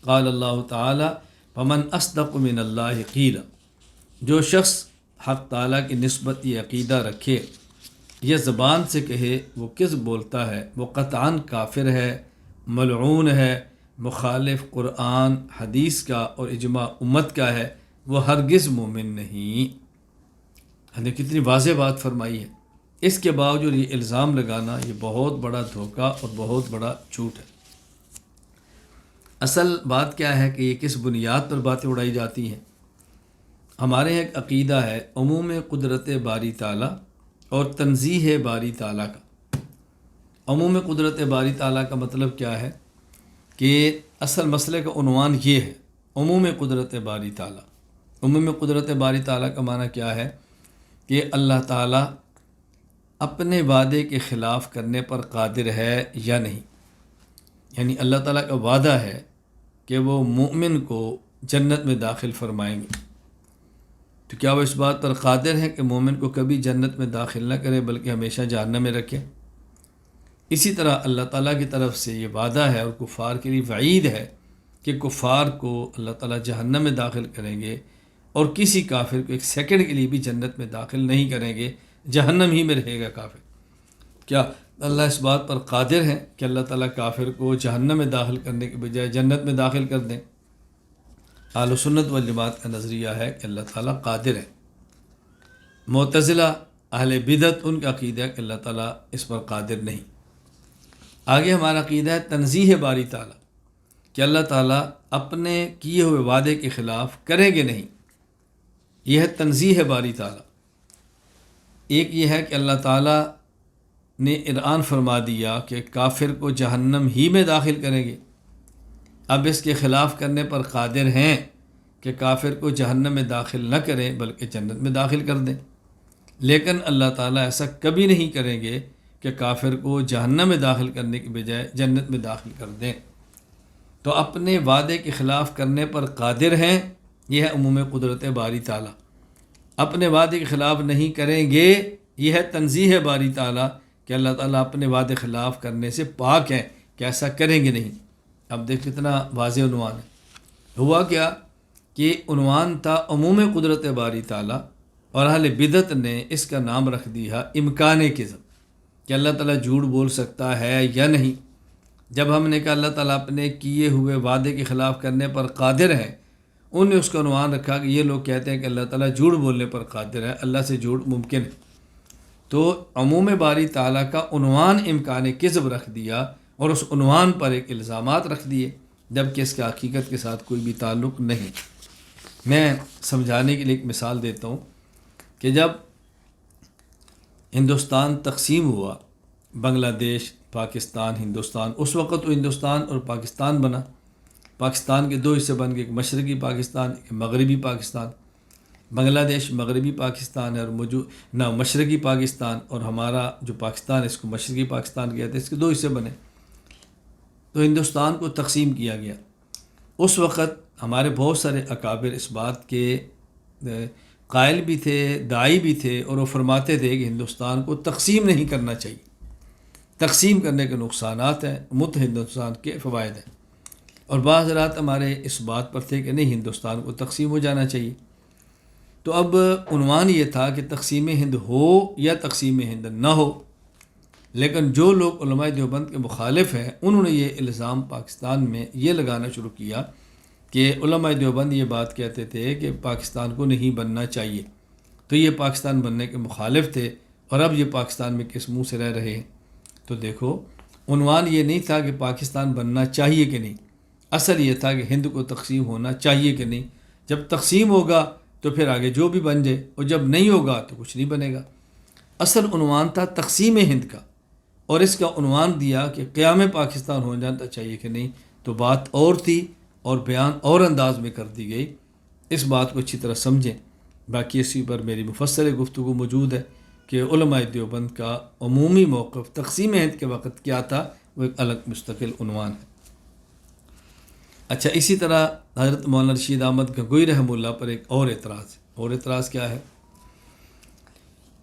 قال اللہ تعالی فمن اصدق من اللہ قیلا، جو شخص حق تعالیٰ کی نسبت یہ عقیدہ رکھے یا زبان سے کہے وہ کذب بولتا ہے، وہ قطعاً کافر ہے، ملعون ہے، مخالف قرآن حدیث کا اور اجماع امت کا ہے، وہ ہرگز مومن نہیں۔ ہم نے کتنی واضح بات فرمائی ہے، اس کے باوجود یہ الزام لگانا یہ بہت بڑا دھوکہ اور بہت بڑا جھوٹ ہے۔ اصل بات کیا ہے کہ یہ کس بنیاد پر باتیں اڑائی جاتی ہیں؟ ہمارے ایک عقیدہ ہے عموم قدرت باری تعالیٰ اور تنزیہ باری تعالیٰ کا۔ عموم قدرت باری تعالیٰ کا مطلب کیا ہے کہ اصل مسئلے کا عنوان یہ ہے عموم قدرت باری تعالیٰ۔ عموم قدرت باری تعالیٰ کا معنی کیا ہے کہ اللہ تعالیٰ اپنے وعدے کے خلاف کرنے پر قادر ہے یا نہیں، یعنی اللہ تعالیٰ کا وعدہ ہے کہ وہ مومن کو جنت میں داخل فرمائیں گے، تو کیا وہ اس بات پر قادر ہے کہ مومن کو کبھی جنت میں داخل نہ کرے بلکہ ہمیشہ جہنم میں رکھے؟ اسی طرح اللہ تعالیٰ کی طرف سے یہ وعدہ ہے اور کفار کے لیے وعید ہے کہ کفار کو اللہ تعالیٰ جہنم میں داخل کریں گے اور کسی کافر کو ایک سیکنڈ کے لیے بھی جنت میں داخل نہیں کریں گے، جہنم ہی میں رہے گا کافر۔ کیا اللہ اس بات پر قادر ہے کہ اللہ تعالیٰ کافر کو جہنم میں داخل کرنے کے بجائے جنت میں داخل کر دیں؟ اہل سنت والجماعت کا نظریہ ہے کہ اللہ تعالیٰ قادر ہے۔ معتزلہ اہل بدعت ان کا عقیدہ ہے کہ اللہ تعالیٰ اس پر قادر نہیں۔ آگے ہمارا عقیدہ ہے تنزیہ باری تعالیٰ، کہ اللہ تعالیٰ اپنے کیے ہوئے وعدے کے خلاف کریں گے نہیں، یہ ہے تنزیہ باری تعالیٰ۔ ایک یہ ہے کہ اللہ تعالیٰ نے اعلان فرما دیا کہ کافر کو جہنم ہی میں داخل کریں گے، اب اس کے خلاف کرنے پر قادر ہیں کہ کافر کو جہنم میں داخل نہ کریں بلکہ جنت میں داخل کر دیں، لیکن اللہ تعالیٰ ایسا کبھی نہیں کریں گے کہ کافر کو جہنم میں داخل کرنے کے بجائے جنت میں داخل کر دیں۔ تو اپنے وعدے کے خلاف کرنے پر قادر ہیں، یہ ہے عموم قدرت باری تعالیٰ۔ اپنے وعدے کے خلاف نہیں کریں گے، یہ ہے تنزیہ باری تعالیٰ کہ اللہ تعالیٰ اپنے وعدے خلاف کرنے سے پاک ہیں کہ ایسا کریں گے نہیں۔ اب دیکھ کتنا واضح عنوان ہے۔ ہوا کیا کہ عنوان تھا عموم قدرت باری تعالیٰ، اور اہل بدعت نے اس کا نام رکھ دیا امکان کذب، کہ اللہ تعالیٰ جھوٹ بول سکتا ہے یا نہیں۔ جب ہم نے کہا اللہ تعالیٰ اپنے کیے ہوئے وعدے کے خلاف کرنے پر قادر ہے، انہوں نے اس کا عنوان رکھا کہ یہ لوگ کہتے ہیں کہ اللہ تعالیٰ جھوٹ بولنے پر قادر ہے، اللہ سے جھوٹ ممکن ہے، تو عموم باری تعالیٰ کا عنوان امکان کذب رکھ دیا اور اس عنوان پر ایک الزامات رکھ دیے، جبکہ اس کا حقیقت کے ساتھ کوئی بھی تعلق نہیں۔ میں سمجھانے کے لیے ایک مثال دیتا ہوں کہ جب ہندوستان تقسیم ہوا، بنگلہ دیش، پاکستان، ہندوستان، اس وقت تو ہندوستان اور پاکستان بنا، پاکستان کے دو حصے بن گئے، ایک مشرقی پاکستان، ایک مغربی پاکستان۔ بنگلہ دیش مغربی پاکستان ہے اور نہ مشرقی پاکستان، اور ہمارا جو پاکستان ہے اس کو مشرقی پاکستان کہتے ہیں، اس کے دو حصے بنے۔ تو ہندوستان کو تقسیم کیا گیا۔ اس وقت ہمارے بہت سارے اکابر اس بات کے قائل بھی تھے، داعی بھی تھے، اور وہ فرماتے تھے کہ ہندوستان کو تقسیم نہیں کرنا چاہیے، تقسیم کرنے کے نقصانات ہیں، متحد ہندوستان کے فوائد ہیں۔ اور بعض رات ہمارے اس بات پر تھے کہ نہیں، ہندوستان کو تقسیم ہو جانا چاہیے۔ تو اب عنوان یہ تھا کہ تقسیم ہند ہو یا تقسیم ہند نہ ہو، لیکن جو لوگ علماء دیوبند کے مخالف ہیں انہوں نے یہ الزام پاکستان میں یہ لگانا شروع کیا کہ علماء دیوبند یہ بات کہتے تھے کہ پاکستان کو نہیں بننا چاہیے، تو یہ پاکستان بننے کے مخالف تھے، اور اب یہ پاکستان میں کس منہ سے رہ رہے ہیں۔ تو دیکھو، عنوان یہ نہیں تھا کہ پاکستان بننا چاہیے کہ نہیں، اصل یہ تھا کہ ہند کو تقسیم ہونا چاہیے کہ نہیں۔ جب تقسیم ہوگا تو پھر آگے جو بھی بن جائے، اور جب نہیں ہوگا تو کچھ نہیں بنے گا۔ اصل عنوان تھا تقسیم ہند کا، اور اس کا عنوان دیا کہ قیام پاکستان ہو جانا چاہیے کہ نہیں، تو بات اور تھی اور بیان اور انداز میں کر دی گئی۔ اس بات کو اچھی طرح سمجھیں۔ باقی اسی پر میری مفصل گفتگو موجود ہے کہ علماء دیوبند کا عمومی موقف تقسیم ہند کے وقت کیا تھا، وہ ایک الگ مستقل عنوان ہے۔ اچھا، اسی طرح حضرت مولانا رشید احمد گنگوئی رحمہ اللہ پر ایک اور اعتراض ہے۔ اور اعتراض کیا ہے؟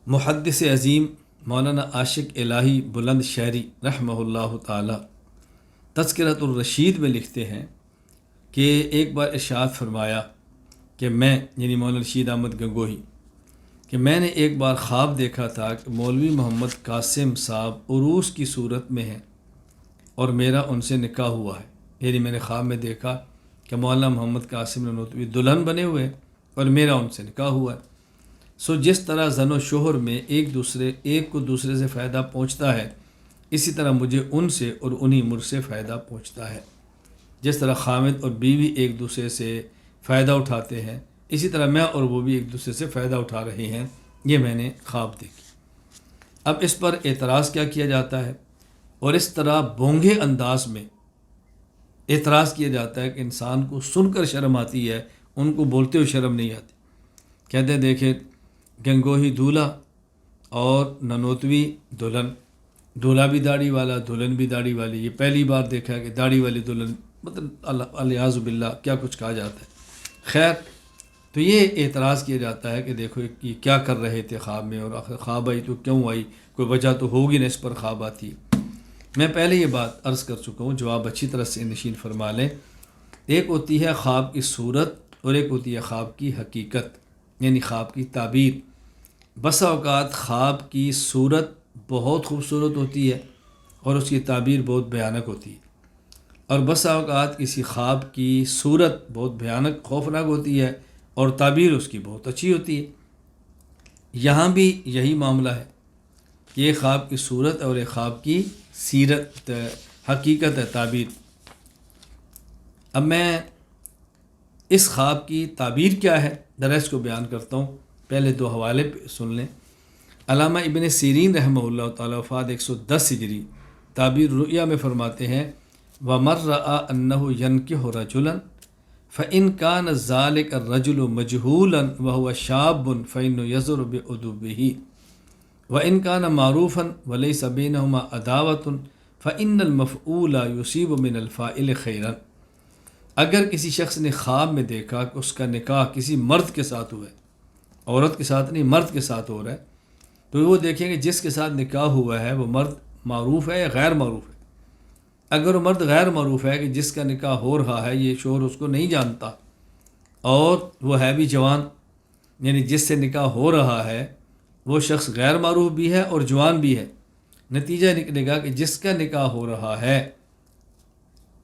محدث عظیم مولانا عاشق الہی بلند شہری رحمہ اللہ تعالی تذکرۃ الرشید میں لکھتے ہیں کہ ایک بار ارشاد فرمایا کہ میں، یعنی مولانا رشید احمد گنگوئی، کہ میں نے ایک بار خواب دیکھا تھا کہ مولوی محمد قاسم صاحب عروس کی صورت میں ہیں اور میرا ان سے نکاح ہوا ہے۔ یعنی میں نے خواب میں دیکھا کہ مولانا محمد قاسم نانوتوی دلہن بنے ہوئے ہیں اور میرا ان سے نکاح ہوا ہے۔ سو جس طرح زن و شوہر میں ایک کو دوسرے سے فائدہ پہنچتا ہے، اسی طرح مجھے ان سے اور انہیں مجھ سے فائدہ پہنچتا ہے۔ جس طرح خامد اور بیوی ایک دوسرے سے فائدہ اٹھاتے ہیں، اسی طرح میں اور وہ بھی ایک دوسرے سے فائدہ اٹھا رہے ہیں، یہ میں نے خواب دیکھی۔ اب اس پر اعتراض کیا جاتا ہے، اور اس طرح بونگے انداز میں اعتراض کیا جاتا ہے کہ انسان کو سن کر شرم آتی ہے، ان کو بولتے ہوئے شرم نہیں آتی۔ کہتے ہیں دیکھیں گنگوہی دولہا اور ننوتوی دلہن، دولہا بھی داڑھی والا، دلہن بھی داڑھی والی، یہ پہلی بار دیکھا ہے کہ داڑھی والی دلہن، مطلب الیاذ باللہ کیا کچھ کہا جاتا ہے۔ خیر، تو یہ اعتراض کیا جاتا ہے کہ دیکھو یہ کیا کر رہے تھے خواب میں، اور آخر خواب آئی تو کیوں آئی، کوئی وجہ تو ہوگی نا اس پر خواب آتی ہے۔ میں پہلے یہ بات عرض کر چکا ہوں، جواب اچھی طرح سے نشین فرما لیں۔ ایک ہوتی ہے خواب کی صورت اور ایک ہوتی ہے خواب کی حقیقت، یعنی خواب کی تعبیر۔ بسا اوقات خواب کی صورت بہت خوبصورت ہوتی ہے اور اس کی تعبیر بہت بھیانک ہوتی ہے، اور بسا اوقات کسی خواب کی صورت بہت بھیانک خوفناک ہوتی ہے اور تعبیر اس کی بہت اچھی ہوتی ہے۔ یہاں بھی یہی معاملہ ہے کہ ایک خواب کی صورت اور ایک خواب کی سیرت حقیقت ہے، تعبیر۔ اب میں اس خواب کی تعبیر کیا ہے ذرا اس کو بیان کرتا ہوں، پہلے دو حوالے سن لیں۔ علامہ ابن سیرین رحمہ اللہ تعالیٰ وفات 110 ہجری تعبیر رؤیا میں فرماتے ہیں، وَمَن رَأَىٰ أَنَّهُ يَنكِحُ رَجُلًا فَإِن كَانَ ذَلِكَ الرَّجُلُ مَجْهُولًا وَهُوَ شَابٌ فَإِنَّهُ يَزُرُ بِعُدُوِّهِ وَإِن كَانَ مَعْرُوفًا وَلَيْسَ بَيْنَهُمَا عَدَاوَةٌ فَإِنَّ الْمَفْعُولَ يُصِيبُ مِنَ الْفَاعِلِ خَيْرًا۔ اگر کسی شخص نے خواب میں دیکھا کہ اس کا نکاح کسی مرد کے ساتھ ہوا ہے، عورت کے ساتھ نہیں، مرد کے ساتھ ہو رہا ہے، تو وہ دیکھیں کہ جس کے ساتھ نکاح ہوا ہے وہ مرد معروف ہے یا غیر معروف ہے۔ اگر وہ مرد غیر معروف ہے کہ جس کا نکاح ہو رہا ہے یہ شوہر اس کو نہیں جانتا اور وہ ہے بھی جوان، یعنی جس سے نکاح ہو رہا ہے وہ شخص غیر معروف بھی ہے اور جوان بھی ہے، نتیجہ نکلے گا کہ جس کا نکاح ہو رہا ہے،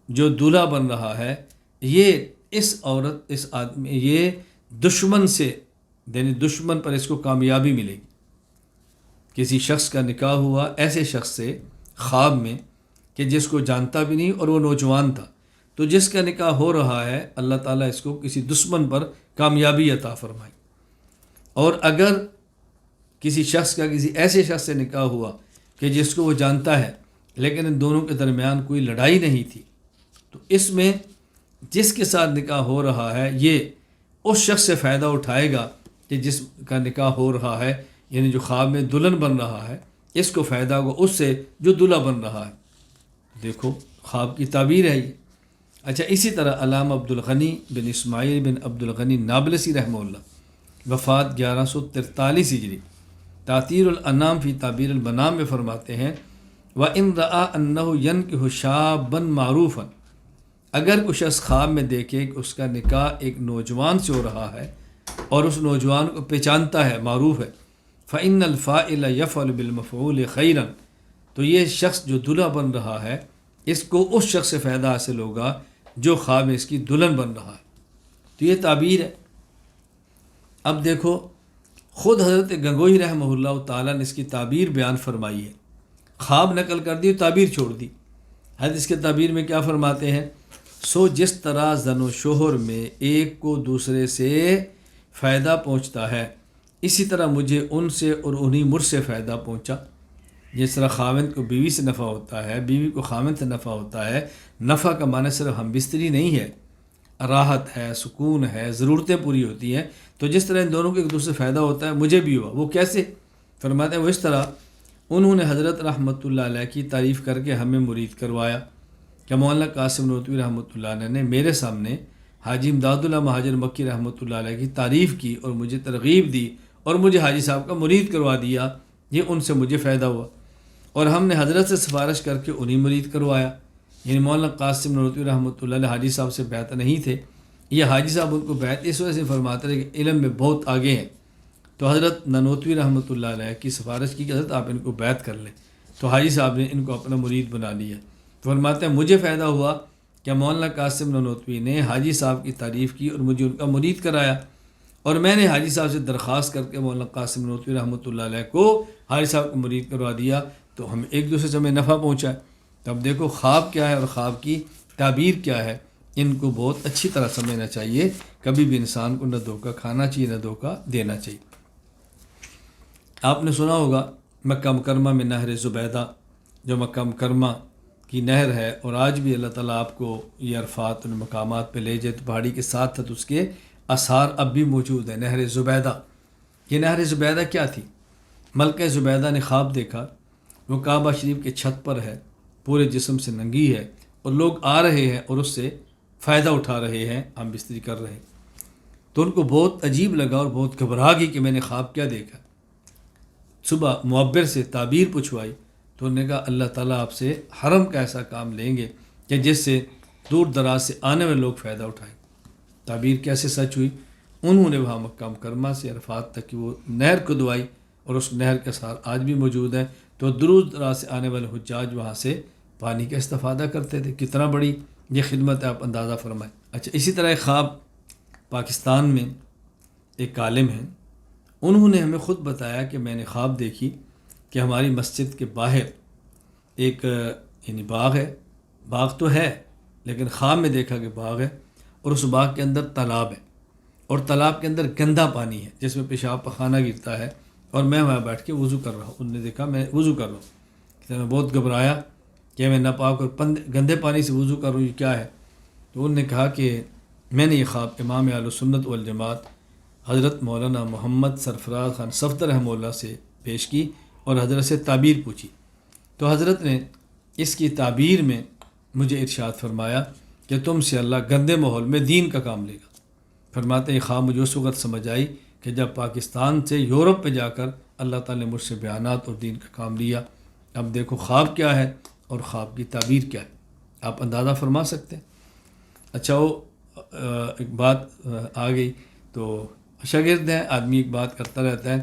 جو دولہا بن رہا ہے، یہ اس عورت، اس آدمی، یہ دشمن سے، یعنی دشمن پر اس کو کامیابی ملے گی۔ کسی شخص کا نکاح ہوا ایسے شخص سے خواب میں کہ جس کو جانتا بھی نہیں اور وہ نوجوان تھا، تو جس کا نکاح ہو رہا ہے اللہ تعالیٰ اس کو کسی دشمن پر کامیابی عطا فرمائے۔ اور اگر کسی شخص کا کسی ایسے شخص سے نکاح ہوا کہ جس کو وہ جانتا ہے لیکن ان دونوں کے درمیان کوئی لڑائی نہیں تھی، تو اس میں جس کے ساتھ نکاح ہو رہا ہے یہ اس شخص سے فائدہ اٹھائے گا کہ جس کا نکاح ہو رہا ہے، یعنی جو خواب میں دلہن بن رہا ہے، اس کو فائدہ ہوگا اس سے جو دلہا بن رہا ہے۔ دیکھو خواب کی تعبیر ہے یہ۔ اچھا، اسی طرح علامہ عبدالغنی بن اسماعیل بن عبدالغنی نابلسی رحمہ اللہ وفات 1143 ہجری تاثیر الانام فی تعبیر المنام میں فرماتے ہیں، وَإِن رَأَىٰ أَنَّهُ يَنكِحُ شَابًا مَعْرُوفًا، اگر کوئی شخص خواب میں دیکھے کہ اس کا نکاح ایک نوجوان سے ہو رہا ہے اور اس نوجوان کو پہچانتا ہے، معروف ہے، فَإِنَّ الْفَاعِلَ يَفْعَلُ بِالْمَفْعُولِ خَيْرًا، تو یہ شخص جو دلہا بن رہا ہے اس کو اس شخص سے فائدہ حاصل ہوگا جو خواب میں اس کی دلہن بن رہا ہے۔ تو یہ تعبیر ہے۔ اب دیکھو خود حضرت گنگوہی رحمہ اللہ تعالیٰ نے اس کی تعبیر بیان فرمائی ہے، خواب نقل کر دی، تعبیر چھوڑ دی۔ حدیث کے تعبیر میں کیا فرماتے ہیں، سو جس طرح زن و شوہر میں ایک کو دوسرے سے فائدہ پہنچتا ہے، اسی طرح مجھے ان سے اور انہی مجھ سے فائدہ پہنچا۔ جس طرح خاوند کو بیوی سے نفع ہوتا ہے، بیوی کو خاوند سے نفع ہوتا ہے، نفع کا معنی صرف ہم بستری نہیں ہے، راحت ہے، سکون ہے، ضرورتیں پوری ہوتی ہیں۔ تو جس طرح ان دونوں کو ایک دوسرے سے فائدہ ہوتا ہے مجھے بھی ہوا۔ وہ کیسے؟ فرماتے ہیں وہ اس طرح، انہوں نے حضرت رحمۃ اللہ علیہ کی تعریف کر کے ہمیں مرید کروایا کہ مولانا قاسم نانوتوی رحمۃ اللہ علیہ نے میرے سامنے حاجی امداد اللہ مہاجر مکی رحمۃ اللہ علیہ کی تعریف کی اور مجھے ترغیب دی اور مجھے حاجی صاحب کا مرید کروا دیا، یہ ان سے مجھے فائدہ ہوا۔ اور ہم نے حضرت سے سفارش کر کے انہیں مرید کروایا، یعنی مولانا قاسم نانوتوی رحمۃ اللہ علیہ حاجی صاحب سے بیعت نہیں تھے، یہ حاجی صاحب ان کو بیعت اس وجہ سے فرماتے رہے کہ علم میں بہت آگے ہیں، تو حضرت نانوتوی رحمۃ اللہ علیہ کی سفارش کی کہ حضرت آپ ان کو بیعت کر لیں، تو حاجی صاحب نے ان کو اپنا مرید بنا لیا۔ تو فرماتے ہیں مجھے فائدہ ہوا کہ مولانا قاسم نانوتوی نے حاجی صاحب کی تعریف کی اور مجھے ان کا مرید کرایا، اور میں نے حاجی صاحب سے درخواست کر کے مولانا قاسم نانوتوی رحمۃ اللہ علیہ کو حاجی صاحب کو مرید کروا دیا، تو ہم ایک دوسرے سے ہمیں نفع پہنچا ہے۔ تو اب دیکھو خواب کیا ہے اور خواب کی تعبیر کیا ہے، ان کو بہت اچھی طرح سمجھنا چاہیے. کبھی بھی انسان کو نہ دھوکہ کھانا چاہیے نہ دھوکہ دینا چاہیے. آپ نے سنا ہوگا مکہ مکرمہ میں نہر زبیدہ، جو مکہ مکرمہ کی نہر ہے، اور آج بھی اللہ تعالیٰ آپ کو یہ عرفات ان مقامات پہ لے جائے تو پہاڑی کے ساتھ اس کے آثار اب بھی موجود ہیں. نہر زبیدہ، یہ نہر زبیدہ کیا تھی؟ ملکہ زبیدہ نے خواب دیکھا، وہ کعبہ شریف کے چھت پر ہے، پورے جسم سے ننگی ہے، اور لوگ آ رہے ہیں اور اس سے فائدہ اٹھا رہے ہیں، ہم بستری کر رہے ہیں. تو ان کو بہت عجیب لگا اور بہت گھبرا گئی کہ میں نے خواب کیا دیکھا. صبح معبر سے تعبیر پوچھوائی تو انہوں نے کہا اللہ تعالیٰ آپ سے حرم کا ایسا کام لیں گے کہ جس سے دور دراز سے آنے والے لوگ فائدہ اٹھائیں. تعبیر کیسے سچ ہوئی؟ انہوں نے وہاں مکہ مکرمہ سے عرفات تک کی وہ نہر کھدوائی، اور اس نہر کے سار آج بھی موجود ہیں. تو دور دراز سے آنے والے حجاج وہاں سے پانی کا استفادہ کرتے تھے. کتنا بڑی یہ خدمت ہے، آپ اندازہ فرمائیں. اچھا، اسی طرح ایک خواب پاکستان میں ایک عالم ہیں، انہوں نے ہمیں خود بتایا کہ میں نے خواب دیکھی کہ ہماری مسجد کے باہر ایک یعنی باغ ہے. باغ تو ہے لیکن خواب میں دیکھا کہ باغ ہے، اور اس باغ کے اندر تالاب ہے، اور تالاب کے اندر گندا پانی ہے جس میں پیشاب پخانہ گرتا ہے، اور میں وہاں بیٹھ کے وضو کر رہا ہوں. انہوں نے دیکھا میں وضو کر رہا ہوں، کہ میں بہت گھبرایا کہ میں ناپاک اور گندے پانی سے وضو کر رہا ہوں، یہ کیا ہے؟ تو انہوں نے کہا کہ میں نے یہ خواب امام اہل سنت والجماعت حضرت مولانا محمد سرفراز خان صفدر رحمہ اللہ سے پیش کی اور حضرت سے تعبیر پوچھی. تو حضرت نے اس کی تعبیر میں مجھے ارشاد فرمایا کہ تم سے اللہ گندے ماحول میں دین کا کام لے گا. فرماتے ہیں خواب مجھے اس وقت سمجھ آئی کہ جب پاکستان سے یورپ پہ جا کر اللہ تعالیٰ نے مجھ سے بیانات اور دین کا کام لیا. اب دیکھو خواب کیا ہے اور خواب کی تعبیر کیا ہے، آپ اندازہ فرما سکتے ہیں. اچھا، وہ ایک بات آ گئی تو شاگرد ہیں، آدمی ایک بات کرتا رہتا ہے.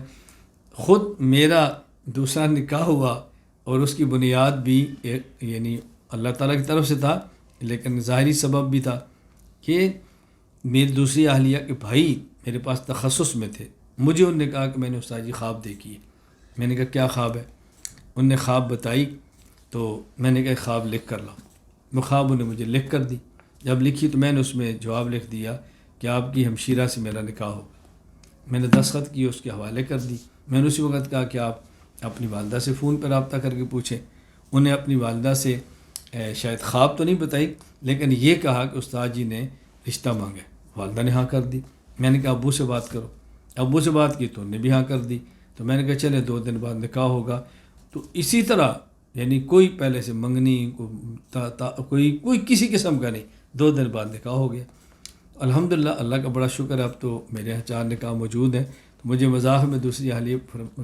خود میرا دوسرا نکاح ہوا اور اس کی بنیاد بھی ایک یعنی اللہ تعالیٰ کی طرف سے تھا، لیکن ظاہری سبب بھی تھا کہ میری دوسری اہلیہ کے بھائی میرے پاس تخصص میں تھے. مجھے انہوں نے کہا کہ میں نے استاد جی خواب دیکھی ہے. میں نے کہا کیا خواب ہے؟ انہوں نے خواب بتائی تو میں نے کہا خواب لکھ کر لاؤ. وہ خواب انہوں نے مجھے لکھ کر دی. جب لکھی تو میں نے اس میں جواب لکھ دیا کہ آپ کی ہمشیرہ سے میرا نکاح ہوگا. میں نے دستخط کی، اس کے حوالے کر دی. میں نے اسی وقت کہا کہ آپ اپنی والدہ سے فون پر رابطہ کر کے پوچھیں. انہیں اپنی والدہ سے شاید خواب تو نہیں بتائی لیکن یہ کہا کہ استاد جی نے رشتہ مانگا. والدہ نے ہاں کر دی. میں نے کہا ابو سے بات کرو. ابو سے بات کی تو انہوں نے بھی ہاں کر دی. تو میں نے کہا چلے 2 دن بعد نکاح ہوگا. تو اسی طرح یعنی کوئی پہلے سے منگنی کوئی کسی قسم کا نہیں، 2 دن بعد نکاح ہو گیا. الحمدللہ اللہ کا بڑا شکر ہے. اب تو میرے یہاں 4 نکاح موجود ہیں. تو مجھے مزاح میں دوسری اہلیہ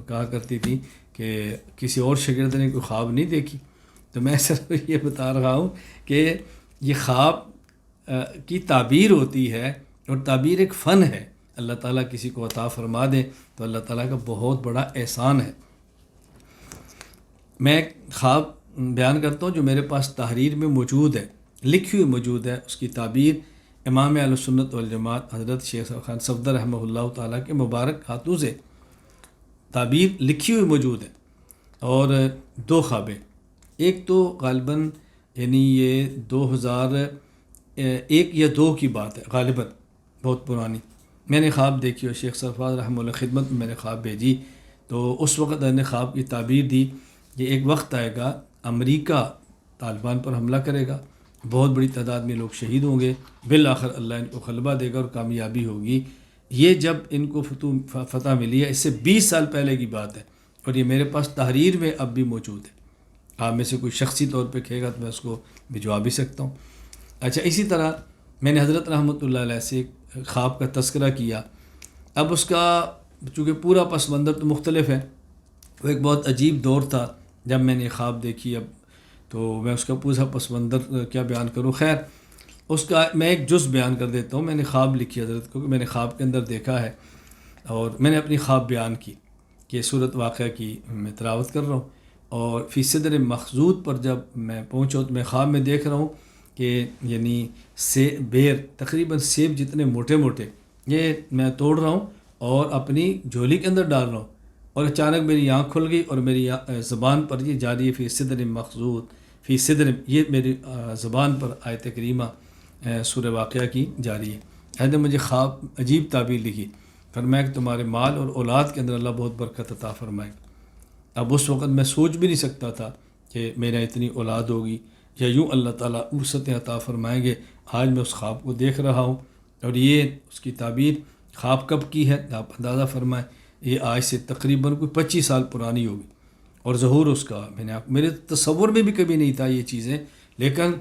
کہا کرتی تھی کہ کسی اور شاگرد نے کوئی خواب نہیں دیکھی. تو میں صرف یہ بتا رہا ہوں کہ یہ خواب کی تعبیر ہوتی ہے، اور تعبیر ایک فن ہے. اللہ تعالیٰ کسی کو عطا فرما دے تو اللہ تعالیٰ کا بہت بڑا احسان ہے. میں ایک خواب بیان کرتا ہوں جو میرے پاس تحریر میں موجود ہے، لکھی ہوئی موجود ہے. اس کی تعبیر امام اہل سنت والجماعت حضرت شیخ خان صفدر رحمہ اللہ تعالیٰ کے مبارک ہاتھوں سے تعبیر لکھی ہوئی موجود ہے. اور 2 خوابیں، ایک تو غالباً یعنی یہ 2001 یا 2 کی بات ہے غالباً، بہت پرانی. میں نے خواب دیکھی اور شیخ سرفراز رحمہ اللہ خدمت میں نے خواب بھیجی. تو اس وقت میں نے خواب کی تعبیر دی کہ ایک وقت آئے گا امریکہ طالبان پر حملہ کرے گا، بہت بڑی تعداد میں لوگ شہید ہوں گے، بالآخر اللہ ان کو غلبہ دے گا اور کامیابی ہوگی. یہ جب ان کو فتح ملی ہے، اس سے 20 سال پہلے کی بات ہے، اور یہ میرے پاس تحریر میں اب بھی موجود ہے. آپ میں سے کوئی شخصی طور پہ کہے گا تو میں اس کو بھجوا بھی سکتا ہوں. اچھا، اسی طرح میں نے حضرت رحمۃ اللہ علیہ سے خواب کا تذکرہ کیا. اب اس کا چونکہ پورا پس منظر تو مختلف ہے، وہ ایک بہت عجیب دور تھا جب میں نے خواب دیکھی. اب تو میں اس کا پورا پس منظر کیا بیان کروں. خیر، اس کا میں ایک جز بیان کر دیتا ہوں. میں نے خواب لکھی حضرت کو کہ میں نے خواب کے اندر دیکھا ہے، اور میں نے اپنی خواب بیان کی کہ صورت واقعہ کی میں تلاوت کر رہا ہوں. اور فی صدر مخضود پر جب میں پہنچا تو میں خواب میں دیکھ رہا ہوں کہ یعنی بیر تقریباً سیب جتنے موٹے موٹے یہ میں توڑ رہا ہوں اور اپنی جھولی کے اندر ڈال رہا ہوں. اور اچانک میری آنکھ کھل گئی اور میری زبان پر یہ جاری ہے فی صدر مخضود، فی صدر، یہ میری زبان پر آیت کریمہ سورہ واقعہ کی جاری ہے۔ حضرت نے مجھے خواب عجیب تعبیر لکھی، فرمایا کہ تمہارے مال اور اولاد کے اندر اللہ بہت برکت عطا فرمائے۔ اب اس وقت میں سوچ بھی نہیں سکتا تھا کہ میرا اتنی اولاد ہوگی یا یوں اللہ تعالیٰ وسعتیں عطا فرمائیں گے۔ آج میں اس خواب کو دیکھ رہا ہوں، اور یہ اس کی تعبیر خواب کب کی ہے آپ اندازہ فرمائیں، یہ آج سے تقریباً کوئی 25 سال پرانی ہوگی، اور ظہور اس کا میرے تصور میں بھی کبھی نہیں تھا یہ چیزیں۔ لیکن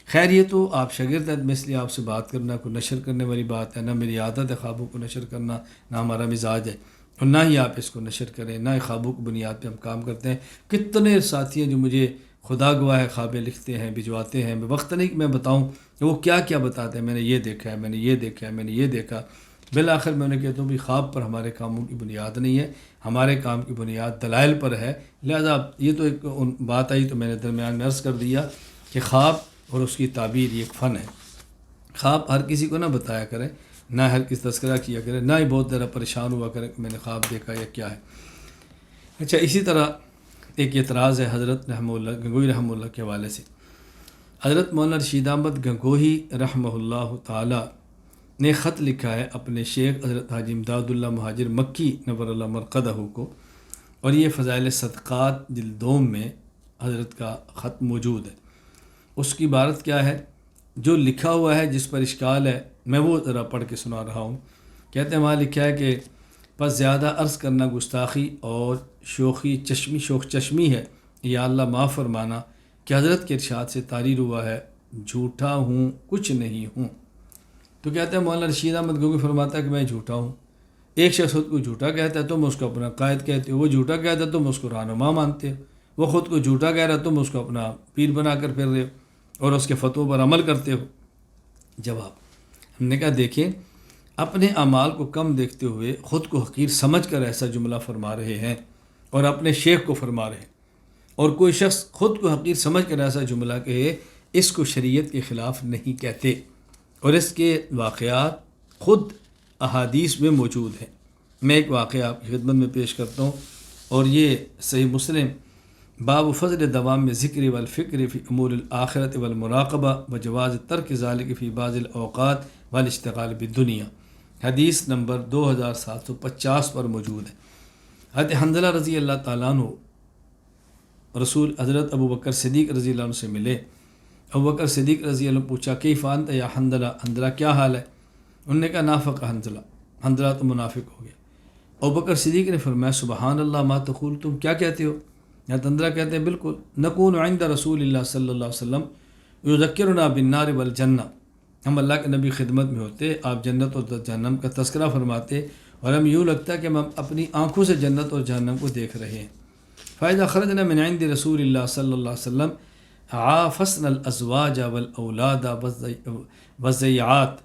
خیر یہ تو آپ شاگرد ہیں، میں اس لیے آپ سے بات کرنا کوئی نشر کرنے والی بات ہے، نہ میری عادت ہے خوابوں کو نشر کرنا، نہ ہمارا مزاج ہے، اور نہ ہی آپ اس کو نشر کریں، نہ ہی خوابوں کی بنیاد پہ ہم کام کرتے ہیں۔ کتنے ساتھی ہیں جو مجھے خدا گواہ ہے خوابیں لکھتے ہیں، بھجواتے ہیں، میں وقت نہیں کہ میں بتاؤں کہ وہ کیا کیا بتاتے ہیں، میں نے یہ دیکھا ہے، میں نے یہ دیکھا ہے، میں نے یہ دیکھا۔ بالآخر میں نے کہتا ہوں بھی خواب پر ہمارے کاموں کی بنیاد نہیں ہے، ہمارے کام کی بنیاد دلائل پر ہے۔ لہذا یہ تو ایک بات آئی تو میں نے درمیان میں عرض کر دیا کہ خواب اور اس کی تعبیر یہ ایک فن ہے۔ خواب ہر کسی کو نہ بتایا کرے، نہ ہر کسی تذکرہ کیا کرے، نہ ہی بہت ذرا پریشان ہوا کرے کہ میں نے خواب دیکھا یا کیا ہے۔ اچھا، اسی طرح ایک اعتراض ہے حضرت گنگوہی رحمہ اللہ کے حوالے سے۔ حضرت مولانا رشید احمد گنگوہی رحمہ اللہ تعالی نے خط لکھا ہے اپنے شیخ حضرت حاجی امداد اللہ مہاجر مکی نور اللہ مرقدہ کو، اور یہ فضائل صدقات جلد 2 میں حضرت کا خط موجود ہے۔ اس کی عبارت کیا ہے؟ جو لکھا ہوا ہے جس پر اشکال ہے میں وہ ذرا پڑھ کے سنا رہا ہوں۔ کہتے ہیں وہاں لکھا ہے کہ پس زیادہ عرض کرنا گستاخی اور شوخ چشمی ہے، یا اللہ معاف فرمانا کہ حضرت کے ارشاد سے تعریر ہوا ہے جھوٹا ہوں کچھ نہیں ہوں۔ تو کہتے ہیں مولانا رشید احمد گنگوہی فرماتا ہے کہ میں جھوٹا ہوں۔ ایک شخص خود کو جھوٹا کہتا ہے تم اس کو اپنا قائد کہتے ہو، وہ جھوٹا کہتا ہے تم اس کو رہنما مانتے ہو، وہ خود کو جھوٹا کہہ رہا ہے تم اس کو اپنا پیر بنا کر پھر رہے ہو اور اس کے فتووں پر عمل کرتے ہو۔ جواب، ہم نے کہا دیکھیں، اپنے اعمال کو کم دیکھتے ہوئے خود کو حقیر سمجھ کر ایسا جملہ فرما رہے ہیں اور اپنے شیخ کو فرما رہے ہیں، اور کوئی شخص خود کو حقیر سمجھ کر ایسا جملہ کہے اس کو شریعت کے خلاف نہیں کہتے، اور اس کے واقعات خود احادیث میں موجود ہیں۔ میں ایک واقعہ آپ کی خدمت میں پیش کرتا ہوں، اور یہ صحیح مسلم باب فضل دوام میں ذکر والفکر فی امور الآخرت والمراقبہ وجواز ترک ذالک فی بعض الاوقات والاشتغال بالدنیا، حدیث نمبر 2750 پر موجود ہے۔ حضرت حنظلہ رضی اللہ تعالیٰ عنہ رسول حضرت ابو بکر صدیق رضی اللہ عنہ سے ملے۔ ابو بکر صدیق رضی اللہ عنہ پوچھا کیف انت یا حنظلہ، حنظلہ کیا حال ہے؟ انہوں نے کہا نافق حنظلہ، حنظلہ تو منافق ہو گیا۔ ابو بکر صدیق نے فرمایا سبحان اللہ ما تقول، تم کیا کہتے ہو؟ یا حنظلہ کہتے ہیں بالکل، نکون عند رسول اللہ صلی اللہ علیہ وسلم یذکرنا بالنار والجنہ، ہم اللہ کے نبی خدمت میں ہوتے، آپ جنت اور جہنم کا تذکرہ فرماتے، اور ہم یوں لگتا ہے کہ ہم اپنی آنکھوں سے جنت اور جہنم کو دیکھ رہے ہیں۔ فَإِذَا خَرَجْنَا مِنْ عِنْدِ رسول اللہ صلی اللہ علیہ وسلم عافسنا الازواج والاولاد والضیعات،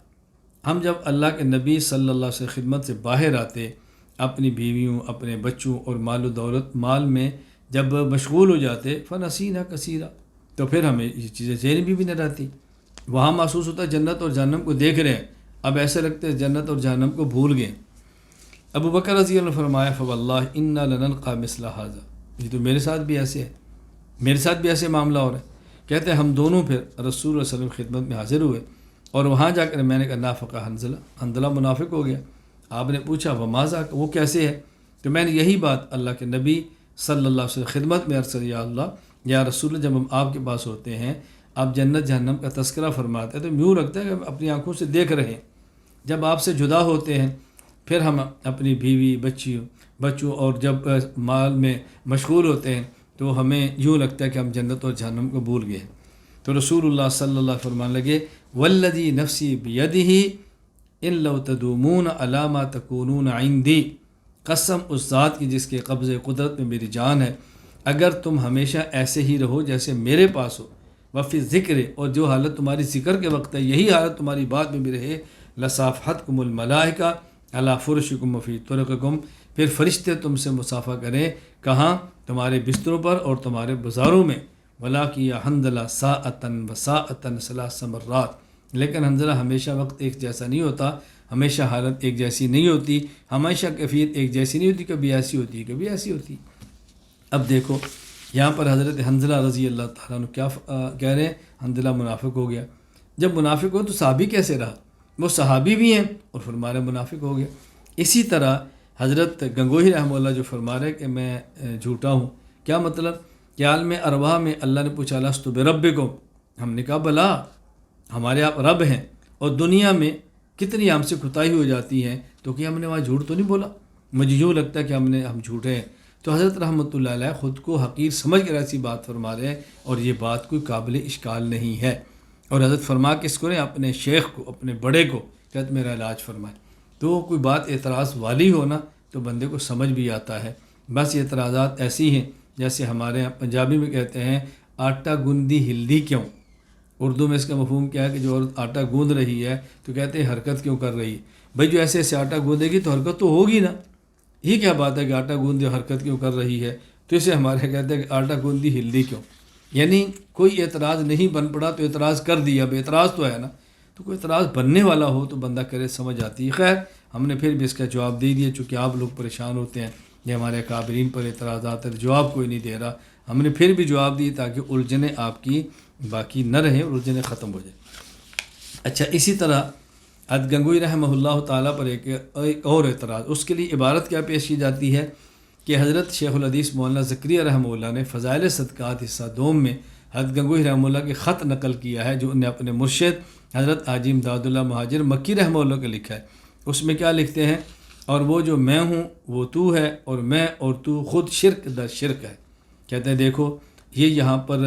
ہم جب اللہ کے نبی صلی اللہ علیہ وسلم خدمت سے باہر آتے، اپنی بیویوں، اپنے بچوں اور مال و دولت مال میں جب مشغول ہو جاتے، فنسینا کثیرا، تو پھر ہمیں یہ چیزیں ذہن بھی نہ رہتی۔ وہاں محسوس ہوتا ہے جنت اور جہنم کو دیکھ رہے ہیں، اب ایسے لگتے ہیں جنت اور جہنم کو بھول گئے۔ ابو بکر رضی اللہ عنہ فرمایا فواللہ انا لنلقى مثل هذا، یہ تو میرے ساتھ بھی ایسے ہے، میرے ساتھ بھی ایسے معاملہ ہو رہا ہے۔ کہتے ہیں ہم دونوں پھر رسول اللہ صلی اللہ علیہ وسلم خدمت میں حاضر ہوئے، اور وہاں جا کر میں نے کہا نافق حنظلہ، حنظلہ منافق ہو گیا۔ آپ نے پوچھا وماذا، وہ کیسے ہے؟ تو میں نے یہی بات اللہ کے نبی صلی اللہ علیہ وسلم خدمت میں عرض یا اللہ یا رسول اللہ، جب ہم آپ کے پاس ہوتے ہیں آپ جنت جہنم کا تذکرہ فرماتے ہیں تو یوں لگتا ہے کہ ہم اپنی آنکھوں سے دیکھ رہے ہیں۔ جب آپ سے جدا ہوتے ہیں پھر ہم اپنی بیوی بچوں اور جب مال میں مشغول ہوتے ہیں تو ہمیں یوں لگتا ہے کہ ہم جنت اور جہنم کو بھول گئے۔ تو رسول اللہ صلی اللہ علیہ وسلم فرمانے لگے والذی نفسی بیدہ ان لو تدومون علی ما تکونون عندی، قسم اس ذات کی جس کے قبضے قدرت میں میری جان ہے، اگر تم ہمیشہ ایسے ہی رہو جیسے میرے پاس ہو، وفی ذکر، اور جو حالت تمہاری ذکر کے وقت ہے یہی حالت تمہاری بات میں بھی رہے، لصافحتکم الملائکہ علی فرشکم وفی طرقکم، پھر فرشتے تم سے مصافحہ کریں، کہاں؟ تمہارے بستروں پر اور تمہارے بازاروں میں۔ ولاکی یا حنظلہ ساعتن و ساعتن ثلاث مرات، لیکن حنظلہ ہمیشہ وقت ایک جیسا نہیں ہوتا، ہمیشہ حالت ایک جیسی نہیں ہوتی، ہمیشہ کیفیت ایک جیسی نہیں ہوتی، کبھی ایسی ہوتی ہے کبھی ایسی ہوتی۔ اب دیکھو یہاں پر حضرت حنظلہ رضی اللہ تعالیٰ عنہ کیا کہہ رہے ہیں؟ حنظلہ منافق ہو گیا۔ جب منافق ہو تو صحابی کیسے رہا؟ وہ صحابی بھی ہیں اور فرما رہے منافق ہو گیا۔ اسی طرح حضرت گنگوہی رحمہ اللہ جو فرما رہے کہ میں جھوٹا ہوں، کیا مطلب کہ عالم ارواح میں اللہ نے پوچھا لست بربکم، ہم نے کہا بلا، ہمارے آپ رب ہیں، اور دنیا میں کتنی ہم سے کوتاہی ہو جاتی ہیں تو کہ ہم نے وہاں جھوٹ تو نہیں بولا، مجھے یوں لگتا ہے کہ ہم جھوٹے ہیں۔ تو حضرت رحمۃ اللہ علیہ خود کو حقیر سمجھ کر ایسی بات فرما رہے ہیں، اور یہ بات کوئی قابل اشکال نہیں ہے۔ اور حضرت فرما کس کو رہے؟ اپنے شیخ کو، اپنے بڑے کو، کہتے میرا علاج فرمائے۔ تو کوئی بات اعتراض والی ہو نا تو بندے کو سمجھ بھی آتا ہے۔ بس یہ اعتراضات ایسی ہیں جیسے ہمارے یہاں پنجابی میں کہتے ہیں آٹا گوندی ہلدی کیوں؟ اردو میں اس کا مفہوم کیا ہے کہ جو عورت آٹا گوندھ رہی ہے تو کہتے ہیں حرکت کیوں کر رہی ہے؟ بھائی جو ایسے ایسے آٹا گوندے گی تو حرکت تو ہوگی نا، یہ کیا بات ہے کہ آٹا گوندے حرکت کیوں کر رہی ہے؟ تو اسے ہمارے کہتے ہیں کہ آٹا گوندی ہلدی کیوں، یعنی کوئی اعتراض نہیں بن پڑا تو اعتراض کر دیا، اب اعتراض تو ہے نا، تو کوئی اعتراض بننے والا ہو تو بندہ کرے، سمجھ آتی ہے۔ خیر ہم نے پھر بھی اس کا جواب دے دیا، چونکہ آپ لوگ پریشان ہوتے ہیں یہ ہمارے اکابرین پر اعتراضات ہے، جواب کوئی نہیں دے رہا، ہم نے پھر بھی جواب دی تاکہ الجھنیں آپ کی باقی نہ رہیں اور الجھنیں ختم ہو جائیں۔ اچھا، اسی طرح حضرت گنگوئی رحمہ اللہ تعالیٰ پر ایک اور اعتراض، اس کے لیے عبارت کیا پیش کی جاتی ہے کہ حضرت شیخ الحدیث مولانا زکریا رحمہ اللہ نے فضائل صدقات حصہ دوم میں حضرت گنگوئی رحمہ اللہ کے خط نقل کیا ہے جو انہیں اپنے مرشد حضرت حاجی امداد اللہ مہاجر مکی رحمہ اللہ کا لکھا ہے۔ اس میں کیا لکھتے ہیں؟ اور وہ جو میں ہوں وہ تو ہے، اور میں اور تو خود شرک در شرک ہے۔ کہتے ہیں دیکھو یہ یہاں پر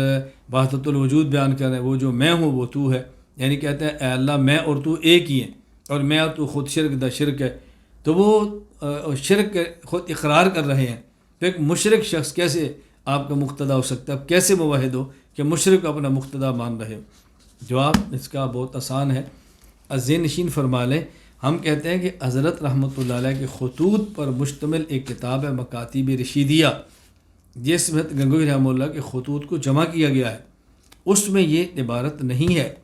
وحدت الوجود بیان کر رہے ہیں، وہ جو میں ہوں وہ تو ہے، یعنی کہتے ہیں اے اللہ میں اور تو ایک ہی ہیں، اور میں اور تو خود شرک در شرک ہے۔ تو وہ شرک خود اقرار کر رہے ہیں، تو ایک مشرک شخص کیسے آپ کا مقتدا ہو سکتا ہے؟ کیسے موحد ہو کہ مشرک اپنا مقتدا مان رہے ہو؟ جواب اس کا بہت آسان ہے، ذہن نشین فرما لیں۔ ہم کہتے ہیں کہ حضرت رحمۃ اللہ علیہ کے خطوط پر مشتمل ایک کتاب ہے مکاتیب رشیدیہ، جس میں گنگوئی رحمہ اللہ کے خطوط کو جمع کیا گیا ہے، اس میں یہ عبارت نہیں ہے،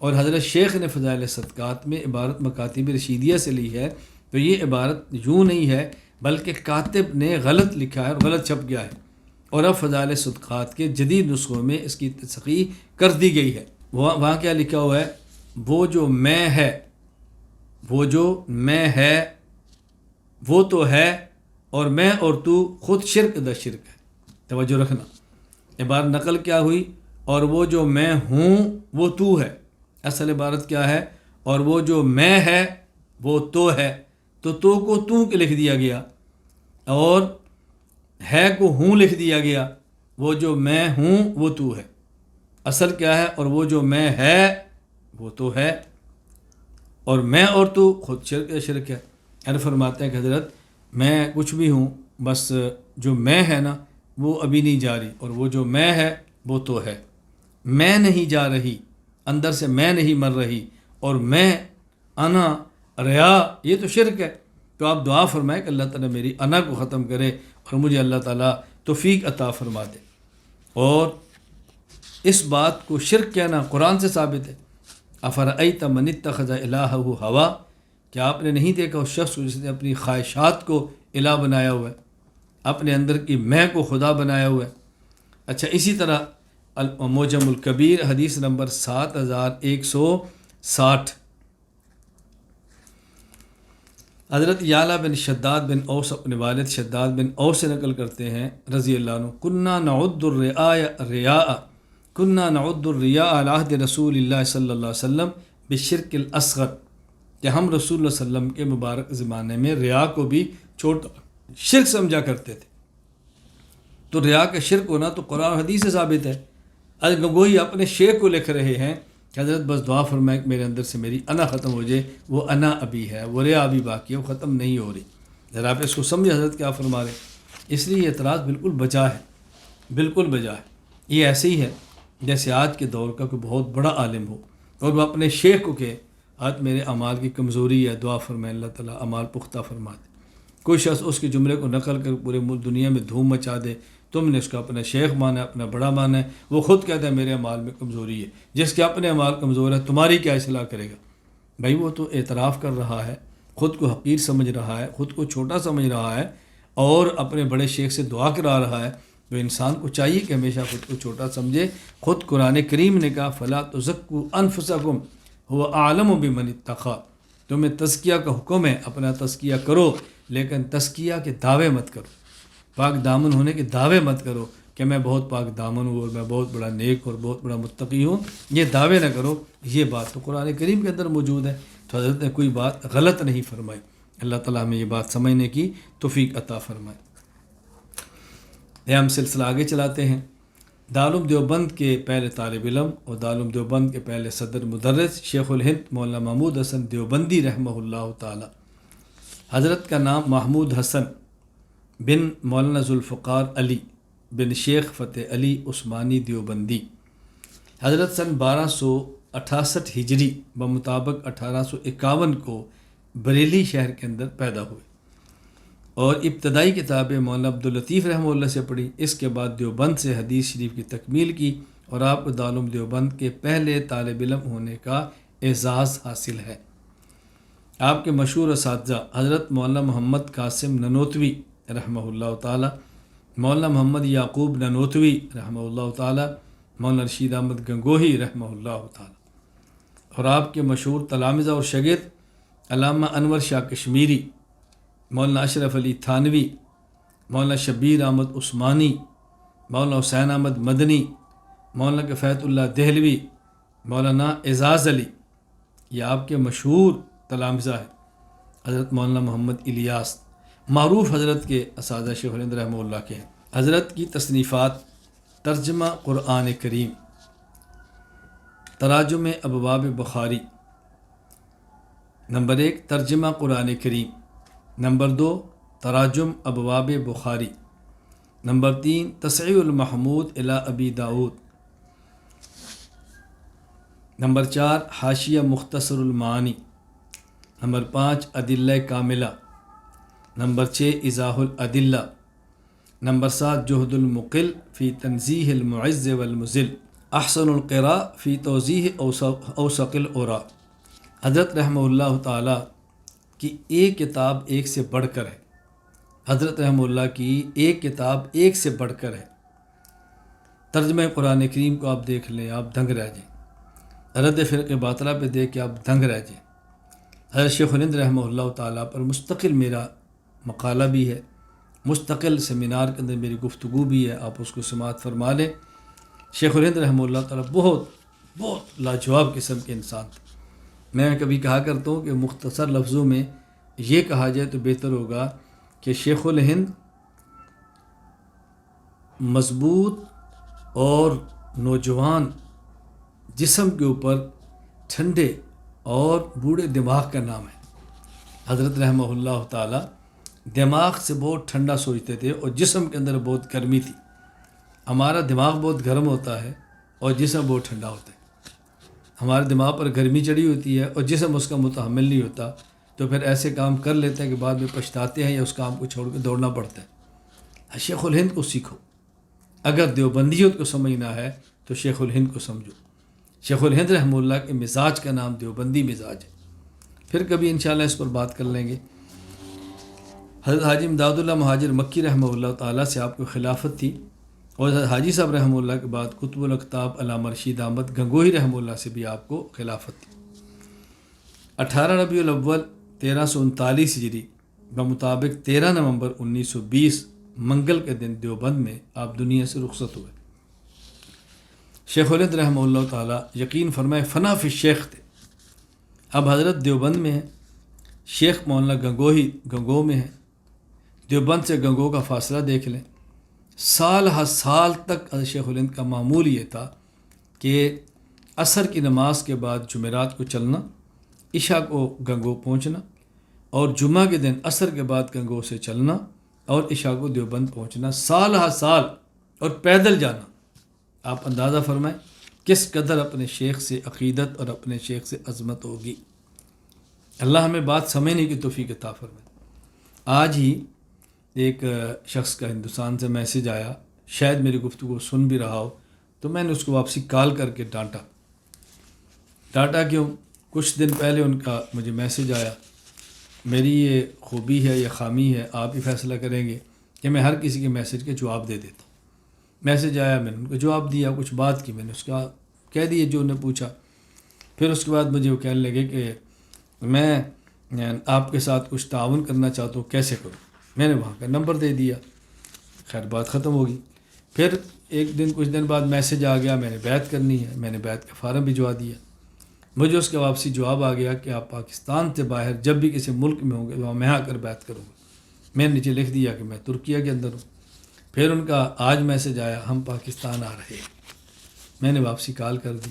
اور حضرت شیخ نے فضائل صدقات میں عبارت مکاتیب رشیدیہ سے لی ہے، تو یہ عبارت یوں نہیں ہے بلکہ کاتب نے غلط لکھا ہے اور غلط چھپ گیا ہے، اور اب فضائل صدقات کے جدید نسخوں میں اس کی تصحیح کر دی گئی ہے۔ وہاں کیا لکھا ہوا ہے؟ وہ جو میں ہے، وہ جو میں ہے وہ تو ہے، اور میں اور تو خود شرک در شرک ہے۔ توجہ رکھنا، عبارت نقل کیا ہوئی؟ اور وہ جو میں ہوں وہ تو ہے، اصل عبارت کیا ہے؟ اور وہ جو میں ہے وہ تو ہے، تو کو تو کے لکھ دیا گیا، اور ہے کو ہوں لکھ دیا گیا۔ وہ جو میں ہوں وہ تو ہے، اصل کیا ہے؟ اور وہ جو میں ہے وہ تو ہے، اور میں اور تو خود شرک ہے۔ یعنی فرماتے ہیں کہ حضرت میں کچھ بھی ہوں، بس جو میں ہے نا وہ ابھی نہیں جا رہی، اور وہ جو میں ہے وہ تو ہے، میں نہیں جا رہی، اندر سے میں نہیں مر رہی، اور میں انا ریا یہ تو شرک ہے۔ تو آپ دعا فرمائیں کہ اللہ تعالیٰ میری انا کو ختم کرے اور مجھے اللہ تعالیٰ توفیق عطا فرما دے۔ اور اس بات کو شرک کہنا قرآن سے ثابت ہے۔ افرأیت من اتخذ الہہ ہوا، کیا آپ نے نہیں دیکھا اس شخص کو جس نے اپنی خواہشات کو الہ بنایا ہوا ہے، اپنے اندر کی میں کو خدا بنایا ہوا ہے۔ اچھا، اسی طرح المعجم الکبیر حدیث نمبر 7160، حضرت یعلا بن شداد بن اوس اپنے والد شداد بن اوس سے نقل کرتے ہیں رضی اللہ عنہ، كنا نعد الرياء على عهد رسول اللہ صلی اللہ علیہ وسلم بالشرک الاصغر، کہ ہم رسول اللہ صلی اللہ علیہ وسلم کے مبارک زمانے میں ریا کو بھی چھوٹا شرک سمجھا کرتے تھے۔ تو ریا کا شرک ہونا تو قرآن حدیث سے ثابت ہے۔ حضرت گنگوئی اپنے شیخ کو لکھ رہے ہیں کہ حضرت بس دعا فرمائے کہ میرے اندر سے میری انا ختم ہو جائے، وہ انا ابھی ہے، وہ ریا ابھی باقی ہے، وہ ختم نہیں ہو رہی۔ ذرا آپ اس کو سمجھے حضرت کیا فرما رہے ہیں۔ اس لیے یہ اعتراض بالکل بجا ہے، بالکل بجا ہے۔ یہ ایسے ہی ہے جیسے آج کے دور کا کوئی بہت بڑا عالم ہو اور وہ اپنے شیخ کو کہے آج میرے اعمال کی کمزوری ہے، دعا فرمائے اللہ تعالیٰ اعمال پختہ فرما دے۔ کوئی شخص اس کے جملے کو نقل کر پورے ملک دنیا میں دھوم مچا دے، تم نے اس کو اپنا شیخ مانا ہے، اپنا بڑا مانا ہے، وہ خود کہتا ہے میرے اعمال میں کمزوری ہے۔ جس کے اپنے اعمال کمزور ہے تمہاری کیا اصلاح کرے گا؟ بھائی وہ تو اعتراف کر رہا ہے، خود کو حقیر سمجھ رہا ہے، خود کو چھوٹا سمجھ رہا ہے، اور اپنے بڑے شیخ سے دعا کرا رہا ہے تو انسان کو چاہیے کہ ہمیشہ خود کو چھوٹا سمجھے. خود قرآن کریم نے کہا فلا تزکوا انفسکم هو اعلم بمن اتقى. تمہیں تزکیہ کا حکم ہے، اپنا تزکیہ کرو، لیکن تزکیہ کے دعوے مت کرو، پاک دامن ہونے کے دعوے مت کرو کہ میں بہت پاک دامن ہوں اور میں بہت بڑا نیک اور بہت بڑا متقی ہوں. یہ دعوے نہ کرو. یہ بات تو قرآن کریم کے اندر موجود ہے. تو حضرت نے کوئی بات غلط نہیں فرمائی. اللہ تعالیٰ ہمیں یہ بات سمجھنے کی توفیق عطا فرمائے. ہم سلسلہ آگے چلاتے ہیں. دارالعلوم دیوبند کے پہلے طالب علم اور دارالعلوم دیوبند کے پہلے صدر مدرس شیخ الہند مولانا محمود حسن دیوبندی رحمہ اللہ تعالی. حضرت کا نام محمود حسن بن مولانا ذوالفقار علی بن شیخ فتح علی عثمانی دیوبندی. حضرت سن 1268 ہجری بمطابق 1851 کو بریلی شہر کے اندر پیدا ہوئے اور ابتدائی کتابیں مولانا عبداللطیف رحمہ اللہ سے پڑھی. اس کے بعد دیوبند سے حدیث شریف کی تکمیل کی اور آپ کو دارالعلوم دیوبند کے پہلے طالب علم ہونے کا اعزاز حاصل ہے. آپ کے مشہور اساتذہ حضرت مولانا محمد قاسم ننوتوی رحمہ اللہ تعالی، مولانا محمد یعقوب ننوتوی رحمہ اللہ تعالی، مولانا رشید احمد گنگوہی رحمہ اللہ تعالی، اور آپ کے مشہور تلامذہ اور شاگرد علامہ انور شاہ کشمیری، مولانا اشرف علی تھانوی، مولانا شبیر احمد عثمانی، مولانا حسین احمد مدنی، مولانا کفایت اللہ دہلوی، مولانا اعزاز علی. یہ آپ کے مشہور تلامذہ ہیں. حضرت مولانا محمد الیاس معروف حضرت کے اساتذہ شیخ الہند رحمہ اللہ کے ہیں. حضرت کی تصنیفات: ترجمہ قرآن کریم، تراجم ابواب بخاری. نمبر 1 ترجمہ قرآن کریم. نمبر 2 تراجم ابواب بخاری. نمبر 3 تصحیح المحمود الی ابی داود. نمبر 4 حاشیہ مختصر المعانی. نمبر 5 ادلہ کاملہ. نمبر 6 ایضاح الادلہ. نمبر 7 جہد المقل فی تنزیہ المعز والمذل. احسن القراء فی توضیح اوسق القراء. حضرت رحمہ اللہ تعالی کی ایک کتاب ایک سے بڑھ کر ہے. حضرت رحمہ اللہ کی ایک کتاب ایک سے بڑھ کر ہے. ترجمہ قرآن کریم کو آپ دیکھ لیں، آپ دنگ رہ جائیں. رد فرق باطلہ پہ دیکھ کے آپ دنگ رہ جائیں. حضرت شیخ الہند رحمہ اللہ تعالیٰ پر مستقل میرا مقالہ بھی ہے، مستقل سیمینار کے اندر میری گفتگو بھی ہے، آپ اس کو سماعت فرما لیں. شیخ الہند رحمہ اللہ تعالیٰ بہت لاجواب قسم کے انسان تھے. میں کبھی کہا کرتا ہوں کہ مختصر لفظوں میں یہ کہا جائے تو بہتر ہوگا کہ شیخ الہند مضبوط اور نوجوان جسم کے اوپر ٹھنڈے اور بوڑھے دماغ کا نام ہے. حضرت رحمہ اللہ تعالیٰ دماغ سے بہت ٹھنڈا سوچتے تھے اور جسم کے اندر بہت گرمی تھی. ہمارا دماغ بہت گرم ہوتا ہے اور جسم بہت ٹھنڈا ہوتا ہے. ہمارے دماغ پر گرمی چڑھی ہوتی ہے اور جسم اس کا متحمل نہیں ہوتا، تو پھر ایسے کام کر لیتے ہیں کہ بعد میں پچھتاتے ہیں یا اس کام کو چھوڑ کے دوڑنا پڑتا ہے. شیخ الہند کو سیکھو. اگر دیوبندیت کو سمجھنا ہے تو شیخ الہند کو سمجھو. شیخ الہند رحمہ اللہ کے مزاج کا نام دیوبندی مزاج ہے. پھر کبھی انشاءاللہ اس پر بات کر لیں گے. حضرت حاجی امداد اللہ مہاجر مکی رحمہ اللہ تعالیٰ سے آپ کو خلافت تھی، اور حضرت حاجی صاحب رحمہ اللہ کے بعد قطب الاقطاب علامہ رشید احمد گنگوہی رحمہ اللہ سے بھی آپ کو خلافت تھی. 18 ربیع الاول 1339 ہجری بمطابق 13 نومبر 1920 منگل کے دن دیوبند میں آپ دنیا سے رخصت ہوئے. شیخ الہند رحمہ اللہ تعالیٰ یقین فرمائے فنا فی الشیخ تھے. اب حضرت دیوبند میں ہیں، شیخ مولانا گنگوہی گنگو میں ہیں. دیوبند سے گنگو کا فاصلہ دیکھ لیں. سال ہر سال تک حضرت شیخ الہند کا معمول یہ تھا کہ عصر کی نماز کے بعد جمعرات کو چلنا، عشاء کو گنگو پہنچنا، اور جمعہ کے دن عصر کے بعد گنگو سے چلنا اور عشاء کو دیوبند پہنچنا، سال ہر سال، اور پیدل جانا. آپ اندازہ فرمائیں کس قدر اپنے شیخ سے عقیدت اور اپنے شیخ سے عظمت ہوگی. اللہ ہمیں بات سمجھنے کی توفیق عطا فرمائے. آج ہی ایک شخص کا ہندوستان سے میسیج آیا، شاید میری گفتگو سن بھی رہا ہو، تو میں نے اس کو واپسی کال کر کے ڈانٹا کیوں؟ کچھ دن پہلے ان کا مجھے میسیج آیا. میری یہ خوبی ہے یا خامی ہے، آپ ہی فیصلہ کریں گے کہ میں ہر کسی کے میسیج کے جواب دے دیتا ہوں. میسج آیا، میں نے ان کو جواب دیا، کچھ بات کی میں نے اس کا کہہ دیے جو انہوں نے پوچھا۔ پھر اس کے بعد مجھے وہ کہنے لگے کہ میں آپ کے ساتھ کچھ تعاون کرنا چاہتا ہوں، کیسے کروں؟ میں نے وہاں کا نمبر دے دیا، خیر بات ختم ہوگی۔ پھر کچھ دن بعد میسج آ گیا، میں نے بیعت کرنی ہے، میں نے بیعت کا فارم بھجوا دیا۔ مجھے اس کے واپسی جواب آ گیا کہ آپ پاکستان سے باہر جب بھی کسی ملک میں ہوں گے وہاں میں آ کر بیعت کروں گا۔ میں نے نیچے لکھ دیا کہ میں ترکیہ کے اندر ہوں۔ پھر ان کا آج میسج آیا، ہم پاکستان آ رہے ہیں۔ میں نے واپسی کال کر دی،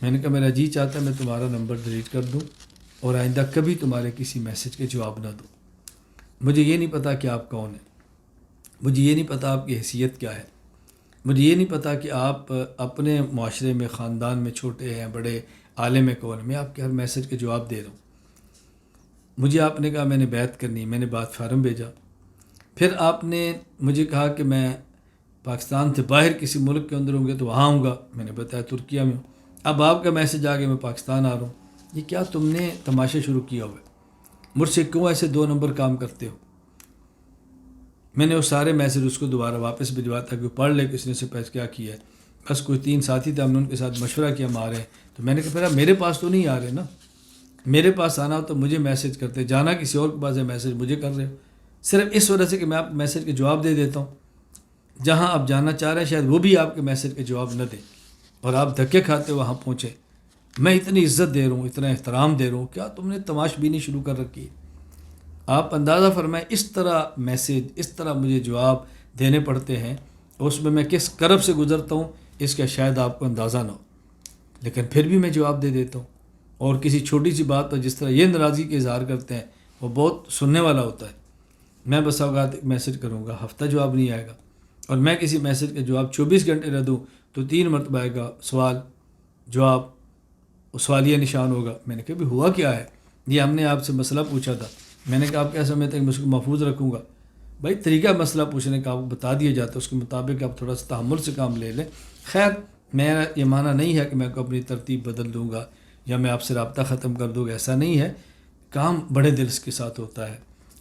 میں نے کہا میرا جی چاہتا ہے میں تمہارا نمبر ڈیلیٹ کر دوں اور آئندہ کبھی تمہارے کسی میسج کے جواب نہ دوں۔ مجھے یہ نہیں پتہ کہ آپ کون ہیں، مجھے یہ نہیں پتہ آپ کی حیثیت کیا ہے، مجھے یہ نہیں پتہ کہ آپ اپنے معاشرے میں، خاندان میں چھوٹے ہیں بڑے، عالم کون ہیں، میں آپ کے ہر میسج کے جواب دے رہا ہوں۔ مجھے آپ نے کہا میں نے بیعت کرنی، میں نے بات فارم بھیجا۔ پھر آپ نے مجھے کہا کہ میں پاکستان سے باہر کسی ملک کے اندر ہوں گے تو وہاں آؤں گا، میں نے بتایا ترکیہ میں ہوں۔ اب آپ کا میسج آ گیا میں پاکستان آ رہا ہوں۔ یہ کیا تم نے تماشا شروع کیا ہوا ہے؟ مجھ سے کیوں ایسے 2 نمبر کام کرتے ہو؟ میں نے وہ سارے میسج اس کو دوبارہ واپس بھجوا تھا کہ وہ پڑھ لے کہ اس نے سے پہلے کیا کیا ہے۔ بس کوئی 3 ساتھی تھے، ہم نے ان کے ساتھ مشورہ کیا ہم آ رہے ہیں۔ تو میں نے کہا پھر میرے پاس تو نہیں آ رہے نا، میرے پاس آنا ہو تو مجھے میسج کرتے، جانا کسی اور کے پاس ہے، میسج مجھے کر رہے ہو صرف اس وجہ سے کہ میں آپ میسج کے جواب دے دیتا ہوں۔ جہاں آپ جانا چاہ رہے ہیں شاید وہ بھی آپ کے میسج کے جواب نہ دیں اور آپ دھکے کھاتے وہاں پہنچے۔ میں اتنی عزت دے رہا ہوں، اتنا احترام دے رہا ہوں، کیا تم نے تماش بینی شروع کر رکھی ہے؟ آپ اندازہ فرمائیں اس طرح میسج، اس طرح مجھے جواب دینے پڑتے ہیں، اس میں کس کرب سے گزرتا ہوں اس کا شاید آپ کو اندازہ نہ ہو، لیکن پھر بھی میں جواب دے دیتا ہوں۔ اور کسی چھوٹی سی بات پر جس طرح یہ ناراضگی کے اظہار کرتے ہیں وہ بہت سننے والا ہوتا ہے۔ میں بس اوقات ایک میسج کروں گا، ہفتہ جواب نہیں آئے گا، اور میں کسی میسج کا جواب 24 گھنٹے نہ دوں تو 3 مرتبہ آئے گا سوال جواب، سوالیہ نشان ہوگا۔ میں نے کہا بھی ہوا کیا ہے؟ یہ ہم نے آپ سے مسئلہ پوچھا تھا۔ میں نے کہا آپ کیا سمجھتے ہیں کہ میں اس کو محفوظ رکھوں گا؟ بھائی طریقہ مسئلہ پوچھنے کا آپ کو بتا دیا جاتا ہے، اس کے مطابق آپ تھوڑا سا تحمل سے کام لے لیں۔ خیر میرا یہ معنی نہیں ہے کہ میں کو اپنی ترتیب بدل دوں گا یا میں آپ سے رابطہ ختم کر دوں گا، ایسا نہیں ہے۔ کام بڑے دل کے ساتھ ہوتا ہے،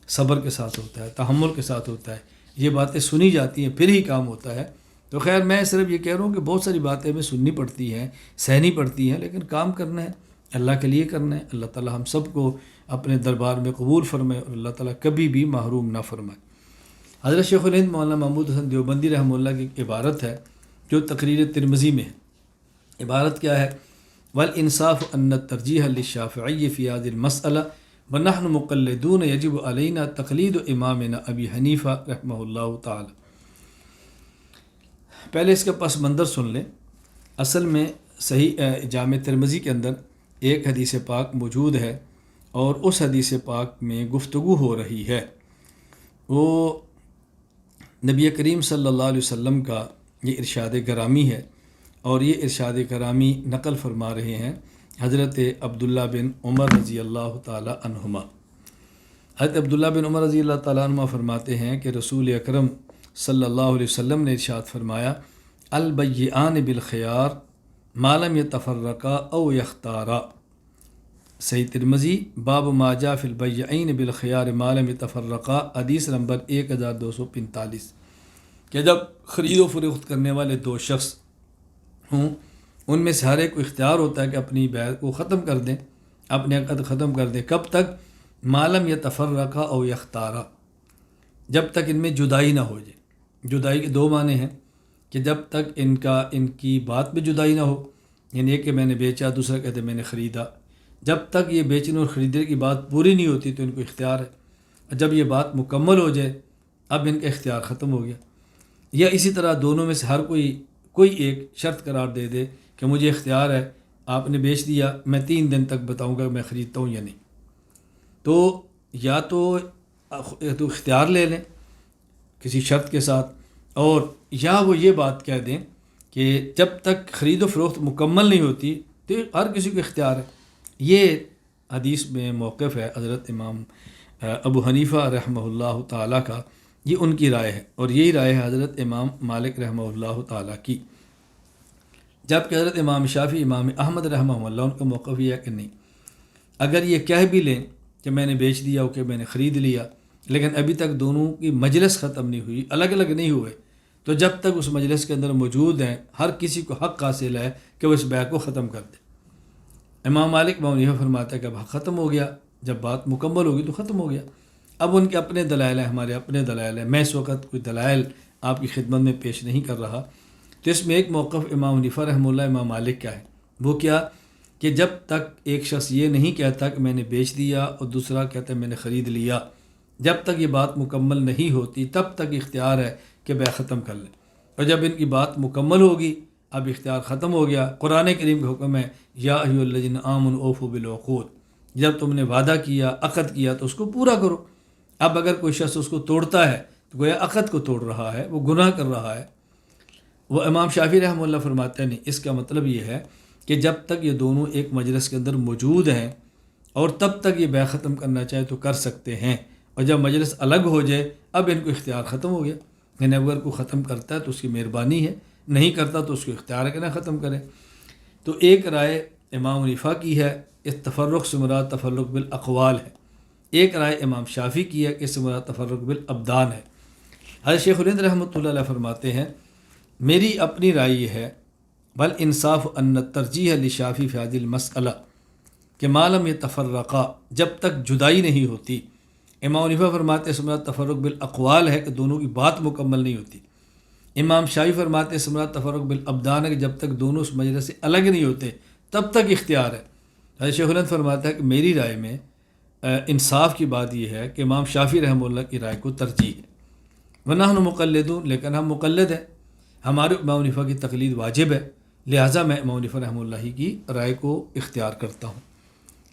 صبر کے ساتھ ہوتا ہے، تحمل کے ساتھ ہوتا ہے، یہ باتیں سنی جاتی ہیں پھر ہی کام ہوتا ہے۔ تو خیر میں صرف یہ کہہ رہا ہوں کہ بہت ساری باتیں ہمیں سننی پڑتی ہیں، سہنی پڑتی ہیں، لیکن کام کرنا ہے، اللہ کے لیے کرنا ہے۔ اللہ تعالی ہم سب کو اپنے دربار میں قبول فرمائے اور اللہ تعالی کبھی بھی محروم نہ فرمائے۔ حضرت شیخ الہند مولانا محمود حسن دیوبندی رحمہ اللہ کی عبارت ہے جو تقریر ترمذی میں ہے۔ عبارت کیا ہے؟ والانصاف ان الترجیح للشافعی فی هذه المسألة ونحن مقلدون یجب علینا تقلید امامنا ابی حنیفہ رحمہ اللہ تعالی۔ پہلے اس کا پس منظر سن لیں۔ اصل میں صحیح جامع ترمذی کے اندر ایک حدیث پاک موجود ہے اور اس حدیث پاک میں گفتگو ہو رہی ہے، وہ نبی کریم صلی اللہ علیہ وسلم کا یہ ارشاد گرامی ہے، اور یہ ارشاد گرامی نقل فرما رہے ہیں حضرت عبداللہ بن عمر رضی اللہ تعالی عنہما۔ حضرت عبداللہ بن عمر رضی اللہ تعالی عنہما فرماتے ہیں کہ رسول اکرم صلی اللہ علیہ وسلم نے ارشاد فرمایا البیعان بالخیار ما لم یتفرقا او یختارا۔ صحیح ترمذی باب ما جاء فی البیعین بالخیار ما لم یتفرقا، حدیث نمبر 1245، کہ جب خرید و فروخت کرنے والے 2 شخص ہوں ان میں سے ہر ایک کو اختیار ہوتا ہے کہ اپنی بیع کو ختم کر دیں، اپنے عقد ختم کر دیں۔ کب تک؟ ما لم یتفرقا او یختارا، جب تک ان میں جدائی نہ ہو جائے۔ جدائی کے 2 معنی ہیں کہ جب تک ان کی بات میں جدائی نہ ہو، یعنی ایک کہ میں نے بیچا، دوسرا کہتے میں نے خریدا، جب تک یہ بیچنے اور خریدنے کی بات پوری نہیں ہوتی تو ان کو اختیار ہے، اور جب یہ بات مکمل ہو جائے اب ان کا اختیار ختم ہو گیا۔ یا اسی طرح دونوں میں سے ہر کوئی ایک شرط قرار دے دے کہ مجھے اختیار ہے، آپ نے بیچ دیا، میں 3 دن تک بتاؤں گا میں خریدتا ہوں یا نہیں، تو یا تو اختیار لے لیں کسی شرط کے ساتھ، اور یا وہ یہ بات کہہ دیں کہ جب تک خرید و فروخت مکمل نہیں ہوتی تو ہر کسی کو اختیار ہے۔ یہ حدیث میں موقف ہے حضرت امام ابو حنیفہ رحمہ اللہ تعالیٰ کا، یہ ان کی رائے ہے، اور یہی رائے ہے حضرت امام مالک رحمہ اللہ تعالیٰ کی، جبکہ حضرت امام شافعی، امام احمد رحمہ اللہ ان کا موقف یہ ہے کہ نہیں، اگر یہ کہہ بھی لیں کہ میں نے بیچ دیا ہو کہ میں نے خرید لیا، لیکن ابھی تک دونوں کی مجلس ختم نہیں ہوئی، الگ الگ نہیں ہوئے، تو جب تک اس مجلس کے اندر موجود ہیں ہر کسی کو حق حاصل ہے کہ وہ اس بیع کو ختم کر دے۔ امام مالک امام حنیفہ فرماتا ہے کہ اب حق ختم ہو گیا، جب بات مکمل ہوگی تو ختم ہو گیا۔ اب ان کے اپنے دلائل ہیں، ہمارے اپنے دلائل ہیں، میں اس وقت کوئی دلائل آپ کی خدمت میں پیش نہیں کر رہا۔ تو اس میں ایک موقف امام حنیفہ رحمہ اللہ امام مالک کا ہے، وہ کیا کہ جب تک ایک شخص یہ نہیں کہتا کہ میں نے بیچ دیا اور دوسرا کہتا ہے میں نے خرید لیا، جب تک یہ بات مکمل نہیں ہوتی تب تک اختیار ہے کہ بیع ختم کر لیں، اور جب ان کی بات مکمل ہوگی اب اختیار ختم ہو گیا۔ قرآن کریم کا حکم ہے یا ایھا الذین آمنوا اوفوا بالعقود، جب تم نے وعدہ کیا، عقد کیا تو اس کو پورا کرو۔ اب اگر کوئی شخص اس کو توڑتا ہے تو گویا عقد کو توڑ رہا ہے، وہ گناہ کر رہا ہے۔ وہ امام شافعی رحمہ اللہ فرماتے ہیں نہیں، اس کا مطلب یہ ہے کہ جب تک یہ دونوں ایک مجلس کے اندر موجود ہیں اور تب تک یہ بیع ختم کرنا چاہے تو کر سکتے ہیں، اور جب مجلس الگ ہو جائے اب ان کو اختیار ختم ہو گیا۔ یعنی اگر کوئی ختم کرتا ہے تو اس کی مہربانی ہے، نہیں کرتا تو اس کو اختیار ہے کہ نہ ختم کرے۔ تو ایک رائے امام حنیفہ کی ہے اس تفرق سے مراد تفرق بالاقوال ہے، ایک رائے امام شافعی کی ہے کہ اس سے مراد تفرق بالابدان ہے۔ حضرت شیخ الہند رحمۃ اللہ علیہ فرماتے ہیں میری اپنی رائے یہ ہے بل انصاف ان ترجیح لشافی فی هذه المسئلہ کہ معلوم یہ تفرقہ جب تک جدائی نہیں ہوتی۔ امام حنیفہ فرماتے ہیں مراد تفرق بالاقوال ہے کہ دونوں کی بات مکمل نہیں ہوتی۔ امام شافعی فرماتے ہیں مراد تفرق بالابدان ہے کہ جب تک دونوں اس مجلس سے الگ نہیں ہوتے تب تک اختیار ہے۔ حضرت شیخ الہند فرماتا ہے کہ میری رائے میں انصاف کی بات یہ ہے کہ امام شافعی رحمہ اللہ کی رائے کو ترجیح ہے، ونحن مقلدون، لیکن ہم مقلد ہیں، ہمارے امام حنیفہ کی تقلید واجب ہے، لہٰذا میں امام حنیفہ رحمہ اللہ کی رائے کو اختیار کرتا ہوں۔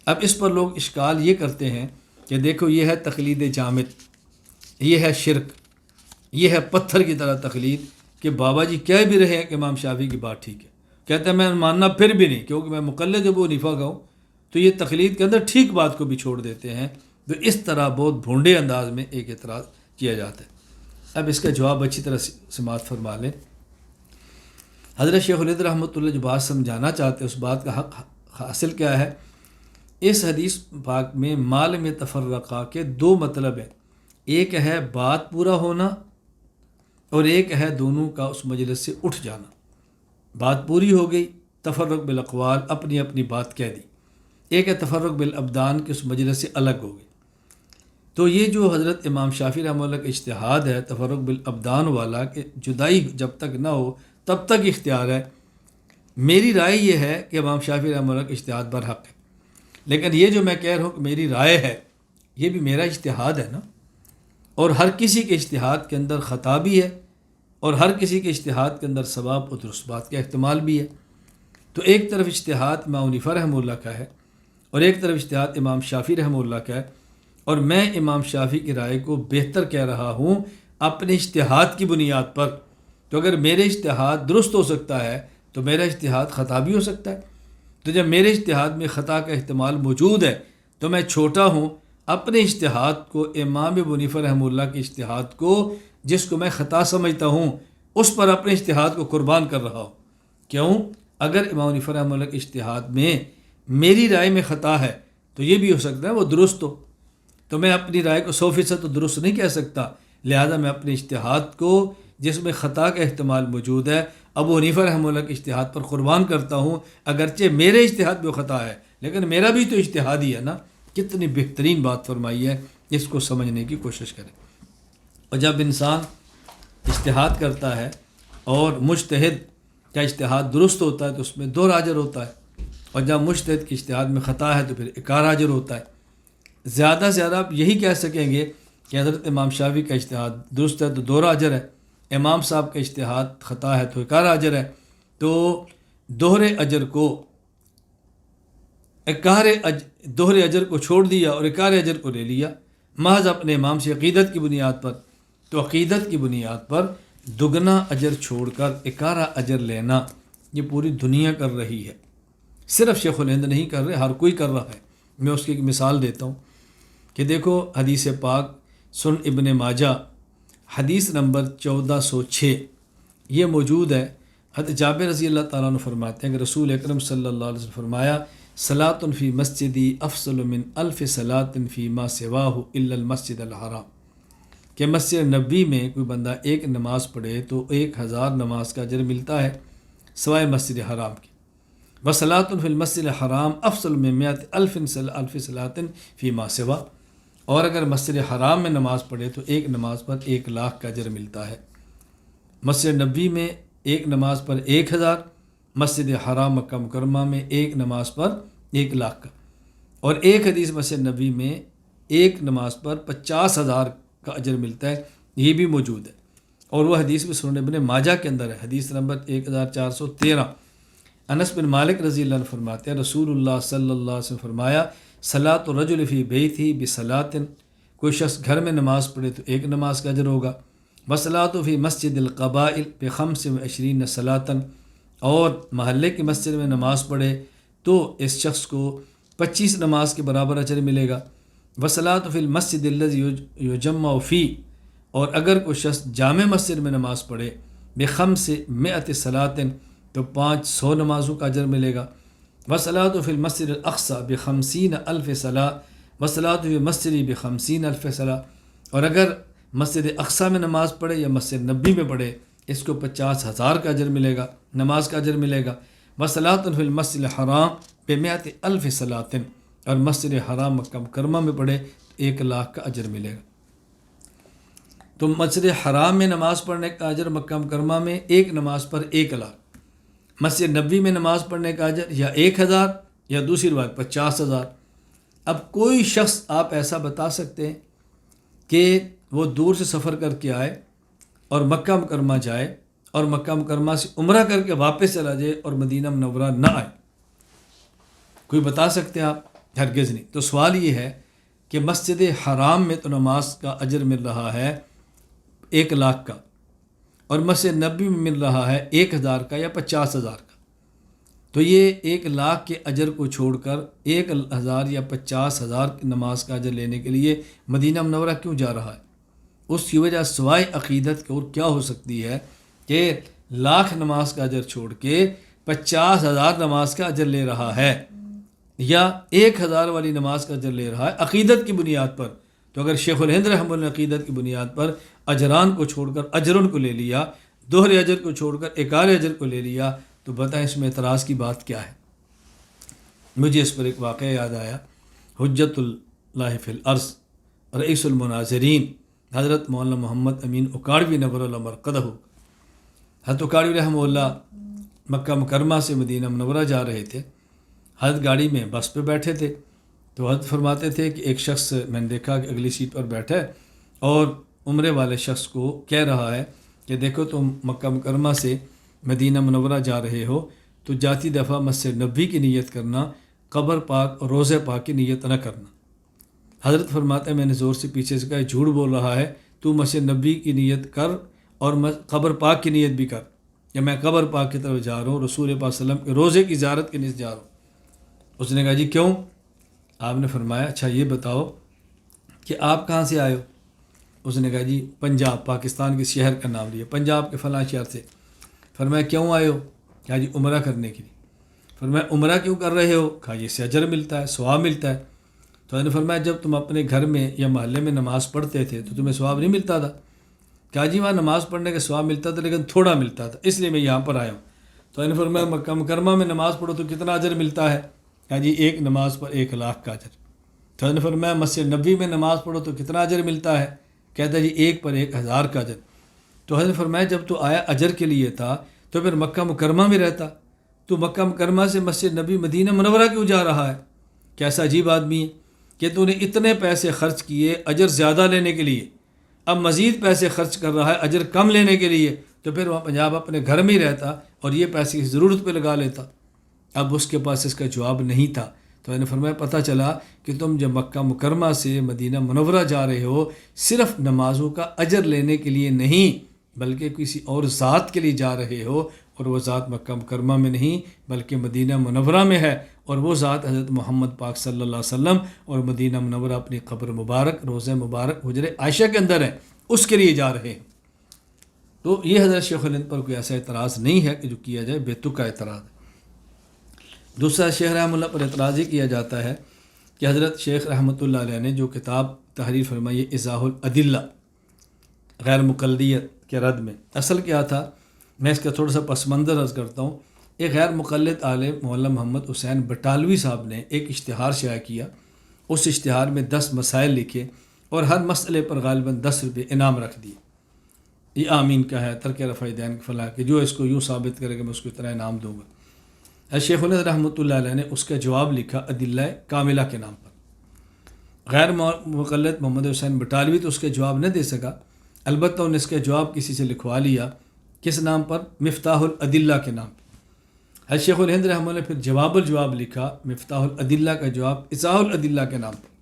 اب اس پر لوگ اشکال یہ کرتے ہیں کہ دیکھو یہ ہے تقلید جامد، یہ ہے شرک، یہ ہے پتھر کی طرح تقلید کہ بابا جی کہہ بھی رہے ہیں کہ امام شافعی کی بات ٹھیک ہے، کہتے ہیں میں ماننا پھر بھی نہیں کیونکہ میں مقلد ابو حنیفہ کا ہوں، تو یہ تقلید کے اندر ٹھیک بات کو بھی چھوڑ دیتے ہیں۔ تو اس طرح بہت بھونڈے انداز میں ایک اعتراض کیا جاتا ہے۔ اب اس کا جواب اچھی طرح سماعت فرما لیں۔ حضرت شیخ الہند رحمۃ اللہ جو بات سمجھانا چاہتے ہیں اس بات کا حق حاصل کیا ہے، اس حدیث پاک میں مال میں تفرقہ کے دو مطلب ہیں، ایک ہے بات پورا ہونا اور ایک ہے دونوں کا اس مجلس سے اٹھ جانا۔ بات پوری ہو گئی، تفرق بالاقوال اپنی اپنی بات کہہ دی، ایک ہے تفرق بالابدان کہ اس مجلس سے الگ ہو گئی۔ تو یہ جو حضرت امام شافعی رحمہ اللہ کا اجتہاد ہے تفرق بالابدان والا کہ جدائی جب تک نہ ہو تب تک اختیار ہے، میری رائے یہ ہے کہ امام شافعی رحمہ اللہ کا اجتہاد برحق ہے، لیکن یہ جو میں کہہ رہا ہوں کہ میری رائے ہے یہ بھی میرا اجتہاد ہے نا، اور ہر کسی کے اجتہاد کے اندر خطا بھی ہے اور ہر کسی کے اجتہاد کے اندر ثواب اور درست بات کا احتمال بھی ہے۔ تو ایک طرف اجتہاد امام حنیفہ رحمہ اللہ کا ہے اور ایک طرف اجتہاد امام شافعی رحمہ اللہ کا ہے، اور میں امام شافعی کی رائے کو بہتر کہہ رہا ہوں اپنے اجتہاد کی بنیاد پر۔ تو اگر میرے اجتہاد درست ہو سکتا ہے تو میرا اجتہاد خطا بھی ہو سکتا ہے، تو جب میرے اجتہاد میں خطا کا احتمال موجود ہے تو میں چھوٹا ہوں اپنے اجتہاد کو امام ابو حنیفہ رحمہ اللہ کے اجتہاد کو جس کو میں خطا سمجھتا ہوں اس پر اپنے اجتہاد کو قربان کر رہا ہوں۔ کیوں؟ اگر امام حنیفہ رحمہ اللہ کے اجتہاد میں میری رائے میں خطا ہے تو یہ بھی ہو سکتا ہے وہ درست ہو، تو میں اپنی رائے کو 100% تو درست نہیں کہہ سکتا، لہذا میں اپنے اجتہاد کو جس میں خطا کا احتمال موجود ہے ابو حنیفہ رحمہ اللہ کے اجتہاد پر قربان کرتا ہوں، اگرچہ میرے اجتہاد میں خطا ہے لیکن میرا بھی تو اجتہاد ہی ہے نا۔ کتنی بہترین بات فرمائی ہے، اس کو سمجھنے کی کوشش کریں۔ اور جب انسان اجتہاد کرتا ہے اور مجتہد کا اجتہاد درست ہوتا ہے تو اس میں 2 اجر ہوتا ہے، اور جب مجتہد کے اجتہاد میں خطا ہے تو پھر 1 اجر ہوتا ہے۔ زیادہ سے زیادہ آپ یہی کہہ سکیں گے کہ حضرت امام شافعی کا اجتہاد درست ہے تو 2 اجر ہے، امام صاحب کا اجتہاد خطا ہے تو 1 اجر ہے۔ تو دوہرے اجر کو دوہرے اجر کو چھوڑ دیا اور 1 اجر کو لے لیا محض اپنے امام سے عقیدت کی بنیاد پر۔ تو عقیدت کی بنیاد پر دگنا اجر چھوڑ کر 1 اجر لینا یہ پوری دنیا کر رہی ہے، صرف شیخ الہند نہیں کر رہے، ہر کوئی کر رہا ہے۔ میں اس کی ایک مثال دیتا ہوں کہ دیکھو حدیث پاک سن ابن ماجہ حدیث نمبر 1406 یہ موجود ہے۔ حضرت جابر رضی اللہ تعالیٰ عنہ فرماتے ہیں کہ رسول اکرم صلی اللہ علیہ وسلم فرمایا صلاۃ فی مسجدی افضل من 1000 صلاۃ فی ما سواہ الا المسجد الحرام۔ کہ مسجد نبی میں کوئی بندہ ایک نماز پڑھے تو 1000 نماز کا اجر ملتا ہے سوائے مسجد حرام کی. وصلاۃ فی المسجد الحرام افضل من 100,000 صلاۃ فیما سوا. اور اگر مسجد حرام میں نماز پڑھے تو ایک نماز پر 1,00,000 کا اجر ملتا ہے. مسجد نبی میں ایک نماز پر 1000، مسجد حرام مکہ مکرمہ میں ایک نماز پر 1,00,000 کا. اور ایک حدیث مسجد نبی میں ایک نماز پر 50,000 کا اجر ملتا ہے، یہ بھی موجود ہے. اور وہ حدیث بھی سنن ابن ماجہ کے اندر ہے، حدیث نمبر 1413. انس بن مالک رضی اللہ عنہ فرماتے ہیں رسول اللہ صلی اللہ علیہ وسلم فرمایا صلاۃ الرجل فی بیتہ بصلاۃ، کوئی شخص گھر میں نماز پڑھے تو ایک نماز کا اجر ہوگا. وصلاۃ فی مسجد القبائل ب25 صلاۃ، اور محلے کی مسجد میں نماز پڑھے تو اس شخص کو 25 نماز کے برابر اجر ملے گا. وصلاۃ فی المسجد الذی یجمع فی، اور اگر کوئی شخص جامع مسجد میں نماز پڑھے ب500 صلاۃ تو 500 نمازوں کا اجر ملے گا. وصلاۃ فی المسجد الاقصی ب50,000 صلاۃ، وصلاۃ فی مسجد ب50,000 صلاۃ، اور اگر مسجد اقصی میں نماز پڑھے یا مسجد نبی میں پڑھے اس کو 50,000 کا اجر ملے گا، نماز کا اجر ملے گا. وصلاۃ فی المسجد الحرام ب100,000 صلاۃ، اور مسجد حرام مکہ مکرمہ میں پڑھے تو 1,00,000 کا اجر ملے گا. تو مسجد حرام میں نماز پڑھنے کا اجر مکہ مکرمہ میں ایک نماز پر 1,00,000، مسجد نبی میں نماز پڑھنے کا اجر یا 1,000 یا دوسری روایت 50,000. اب کوئی شخص آپ ایسا بتا سکتے ہیں کہ وہ دور سے سفر کر کے آئے اور مکہ مکرمہ جائے اور مکہ مکرمہ سے عمرہ کر کے واپس چلا جائے اور مدینہ منورہ نہ آئے؟ کوئی بتا سکتے ہیں آپ؟ ہرگز نہیں. تو سوال یہ ہے کہ مسجد حرام میں تو نماز کا اجر مل رہا ہے 1,00,000 کا، اور مسجد نبی میں مل رہا ہے 1,000 کا یا 50,000 کا. تو یہ 1,00,000 کے اجر کو چھوڑ کر 1,000 یا 50,000 کی نماز کا اجر لینے کے لیے مدینہ منورہ کیوں جا رہا ہے؟ اس کی وجہ سوائے عقیدت کے اور کیا ہو سکتی ہے کہ 1,00,000 نماز کا اجر چھوڑ کے 50,000 نماز کا اجر لے رہا ہے یا 1,000 والی نماز کا اجر لے رہا ہے عقیدت کی بنیاد پر. تو اگر شیخ الہند رحمہ اللہ عقیدت کی بنیاد پر اجران کو چھوڑ کر اجرن کو لے لیا، دوہرے اجر کو چھوڑ کر ایکار اجر کو لے لیا، تو بتائیں اس میں اعتراض کی بات کیا ہے؟ مجھے اس پر ایک واقعہ یاد آیا. حجت اللہ فی الارض رئیس المناظرین حضرت مولانا محمد امین اکاڑوی نور اللہ مرقدہ، حضرت اکاڑوی رحمہ اللہ مکہ مکرمہ سے مدینہ منورہ جا رہے تھے. حضرت گاڑی میں بس پہ بیٹھے تھے تو حضرت فرماتے تھے کہ ایک شخص میں نے دیکھا کہ اگلی سیٹ پر بیٹھا ہے اور عمرے والے شخص کو کہہ رہا ہے کہ دیکھو تم مکہ مکرمہ سے مدینہ منورہ جا رہے ہو تو جاتی دفعہ مسجد نبی کی نیت کرنا، قبر پاک اور روضہ پاک کی نیت نہ کرنا. حضرت فرماتے ہیں میں نے زور سے پیچھے سے کہا جھوٹ بول رہا ہے، تو مسجد نبی کی نیت کر اور قبر پاک کی نیت بھی کر، یا میں قبر پاک کی طرف جا رہا ہوں، رسول پاک صلی اللہ علیہ وسلم کے روضے کی زیارت کے نیت جا رہا ہوں. اس نے کہا جی کیوں؟ آپ نے فرمایا اچھا یہ بتاؤ کہ آپ کہاں سے آئے ہو؟ اس نے کہا جی پنجاب، پاکستان کے شہر کا نام لیا، پنجاب کے فلاں شہر سے. فرمایا کیوں آئے ہو؟ کہا جی عمرہ کرنے کے لیے. فرمایا عمرہ کیوں کر رہے ہو؟ کہا یہ سے اجر ملتا ہے، ثواب ملتا ہے. تو نے فرمایا جب تم اپنے گھر میں یا محلے میں نماز پڑھتے تھے تو تمہیں ثواب نہیں ملتا تھا؟ کہا جی وہاں نماز پڑھنے کا ثواب ملتا تھا لیکن تھوڑا ملتا تھا، اس لیے میں یہاں پر آیا ہوں. تو نے فرمایا مکہ مکرمہ میں نماز پڑھو تو کتنا اجر ملتا ہے؟ کہا جی ایک نماز پر 1,00,000 کا اجر. تو نے فرمایا مسجد نبی میں نماز پڑھو تو کتنا اجر ملتا ہے؟ کہتا جی ایک پر 1,000 کا اجر. تو حضرت فرمایا جب تو آیا اجر کے لیے تھا تو پھر مکہ مکرمہ میں رہتا، تو مکہ مکرمہ سے مسجد نبی مدینہ منورہ کیوں جا رہا ہے؟ کیسا عجیب آدمی ہے کہ تو نے اتنے پیسے خرچ کیے اجر زیادہ لینے کے لیے، اب مزید پیسے خرچ کر رہا ہے اجر کم لینے کے لیے. تو پھر وہاں پنجاب اپنے گھر میں ہی رہتا اور یہ پیسے کی ضرورت پہ لگا لیتا. اب اس کے پاس اس کا جواب نہیں تھا. تو میں نے فرمایا پتہ چلا کہ تم جب مکہ مکرمہ سے مدینہ منورہ جا رہے ہو صرف نمازوں کا اجر لینے کے لیے نہیں بلکہ کسی اور ذات کے لیے جا رہے ہو، اور وہ ذات مکہ مکرمہ میں نہیں بلکہ مدینہ منورہ میں ہے، اور وہ ذات حضرت محمد پاک صلی اللہ علیہ وسلم، اور مدینہ منورہ اپنی قبر مبارک، روضہ مبارک، حجر عائشہ کے اندر ہے، اس کے لیے جا رہے ہیں. تو یہ حضرت شیخ الہند پر کوئی ایسا اعتراض نہیں ہے کہ جو کیا جائے بے تکا اعتراض ہے. دوسرا شیخ رحمۃ اللہ پر اعتراض یہ کیا جاتا ہے کہ حضرت شیخ رحمۃ اللہ علیہ نے جو کتاب تحریر فرمائی ایضاح الادلہ، غیر مقلدیت کے رد میں اصل کیا تھا، میں اس کا تھوڑا سا پس منظر عرض کرتا ہوں۔ ایک غیر مقلد عالم مولانا محمد حسین بٹالوی صاحب نے ایک اشتہار شائع کیا، اس اشتہار میں 10 مسائل لکھے اور ہر مسئلے پر غالباً 10 روپے انعام رکھ دیے۔ یہ آمین کا ہے، ترک رفع دین فلاں کہ جو اس کو یوں ثابت کرے گا میں اس کو اتنا انعام دوں گا۔ شیخ الہند رحمۃ اللہ علیہ نے اس کا جواب لکھا ادلہ کاملہ کے نام پر۔ غیر مقلد محمد حسین بٹالوی تو اس کا جواب نہ دے سکا، البتہ انہوں نے اس کا جواب کسی سے لکھوا لیا۔ کس نام پر؟ مفتاح الادلہ کے نام پر۔ شیخ الہند رحمہ اللہ نے پھر جواب الجواب لکھا، مفتاح الادلہ کا جواب اصاح الادلہ کے نام پر۔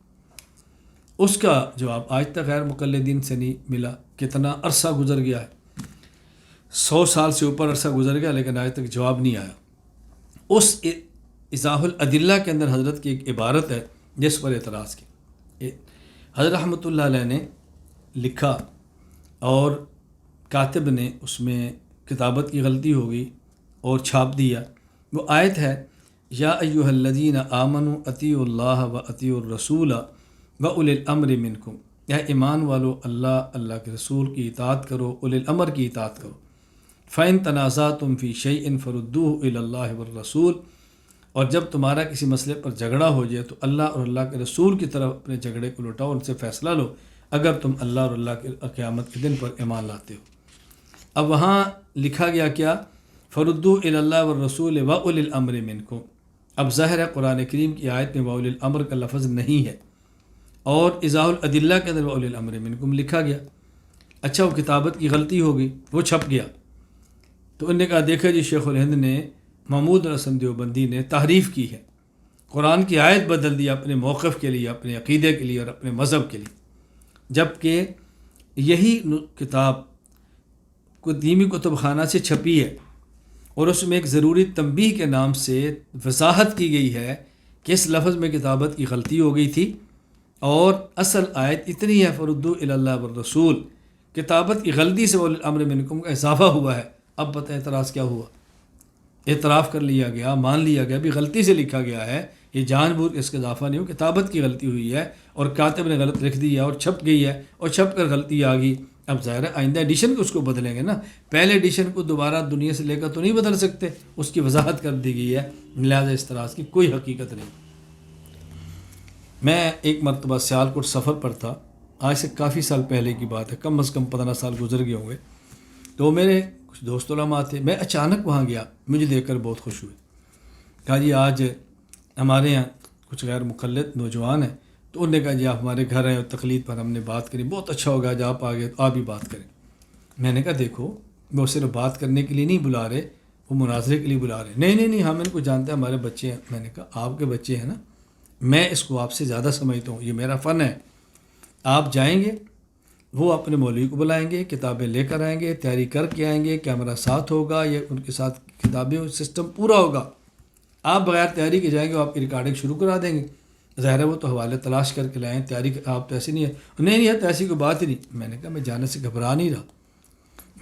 اس کا جواب آج تک غیر مقلدین سے نہیں ملا۔ کتنا عرصہ گزر گیا ہے، 100 سال سے اوپر عرصہ گزر گیا، لیکن آج تک جواب نہیں آیا۔ اس اصاح الادلہ کے اندر حضرت کی ایک عبارت ہے جس پر اعتراض کی۔ حضرت رحمۃ اللہ علیہ نے لکھا اور کاتب نے اس میں کتابت کی غلطی ہو گئی اور چھاپ دیا۔ وہ آیت ہے یا ایھا الذین آمنوا اطیعوا اللہ و اطیعوا الرسول و اولی الامر منکم، یا ایمان والو اللہ کے رسول کی اطاعت کرو، اولی الامر کی اطاعت کرو۔ فَإِن تَنَازَعْتُمْ فِي شَيْءٍ فَرُدُّوهُ إِلَى اللَّهِ وَالرَّسُولِ، اور جب تمہارا کسی مسئلے پر جھگڑا ہو جائے تو اللہ اور اللہ کے رسول کی طرف اپنے جھگڑے کو لوٹاؤ، ان سے فیصلہ لو، اگر تم اللہ اور اللہ کے قیامت کے دن پر ایمان لاتے ہو۔ اب وہاں لکھا گیا کیا؟ فَرُدُّوهُ إِلَى اللَّهِ وَالرَّسُولِ وَأُولِي الْأَمْرِ مِنْكُمْ۔ اب ظاہر ہے قرآن کریم کی آیت میں وَأُولِي الْأَمْرِ کا لفظ نہیں ہے، اور اِذَاءُ الْأَدِلَّةِ کے اندر وَأُولِي الْأَمْرِ مِنْكُمْ لکھا گیا۔ اچھا، وہ کتابت کی غلطی ہو گئی، وہ چھپ گیا، تو انہوں نے کہا دیکھا جی شیخ الہند نے، محمود الحسن دیوبندی نے تحریف کی ہے، قرآن کی آیت بدل دی اپنے موقف کے لیے، اپنے عقیدے کے لیے اور اپنے مذہب کے لیے، جبکہ یہی کتاب قدیمی کتب خانہ سے چھپی ہے اور اس میں ایک ضروری تنبیہ کے نام سے وضاحت کی گئی ہے کہ اس لفظ میں کتابت کی غلطی ہو گئی تھی، اور اصل آیت اتنی ہے فردوا الی اللہ والرسول، کتابت کی غلطی سے اولی الامر منکم کا اضافہ ہوا ہے۔ اب پتہ اعتراض کیا ہوا؟ اعتراف کر لیا گیا، مان لیا گیا بھی غلطی سے لکھا گیا ہے، یہ جان بوجھ اس کا اضافہ نہیں ہو، کتابت کی غلطی ہوئی ہے اور کاتب نے غلط لکھ دی ہے اور چھپ گئی ہے اور چھپ کر غلطی آ گئی۔ اب ظاہر ہے آئندہ ایڈیشن کو اس کو بدلیں گے نا، پہلے ایڈیشن کو دوبارہ دنیا سے لے کر تو نہیں بدل سکتے، اس کی وضاحت کر دی گئی ہے، لہٰذا اس اعتراض کی کوئی حقیقت نہیں۔ میں ایک مرتبہ سیالکوٹ سفر پر تھا، آج سے کافی سال پہلے کی بات ہے، کم از کم 15 سال گزر گئے ہوں گے، تو میرے کچھ دوست علماء تھے، میں اچانک وہاں گیا، مجھے دیکھ کر بہت خوش ہوئے، کہا جی آج ہمارے یہاں کچھ غیر مقلد نوجوان ہیں، تو انہوں نے کہا جی آپ ہمارے گھر آئے اور تقلید پر ہم نے بات کری، بہت اچھا ہوگا آج آپ آ گئے تو آپ بھی بات کریں۔ میں نے کہا دیکھو وہ صرف بات کرنے کے لیے نہیں بلا رہے، وہ مناظرے کے لیے بلا رہے، نہیں ہم ان کو جانتے ہیں، ہمارے بچے ہیں۔ میں نے کہا آپ کے بچے ہیں نا، میں اس کو آپ سے زیادہ سمجھتا ہوں، یہ میرا فن ہے۔ آپ جائیں گے، وہ اپنے مولوی کو بلائیں گے، کتابیں لے کر آئیں گے، تیاری کر کے آئیں گے، کیمرہ ساتھ ہوگا یا ان کے ساتھ کتابیں سسٹم پورا ہوگا، آپ بغیر تیاری کے جائیں گے، وہ آپ کی ریکارڈنگ شروع کرا دیں گے۔ ظاہر ہے وہ تو حوالے تلاش کر کے لائیں، تیاری آپ تو ایسی نہیں ہے، نہیں ہے تو ایسی کوئی بات ہی نہیں۔ میں نے کہا میں جانے سے گھبرا نہیں رہا،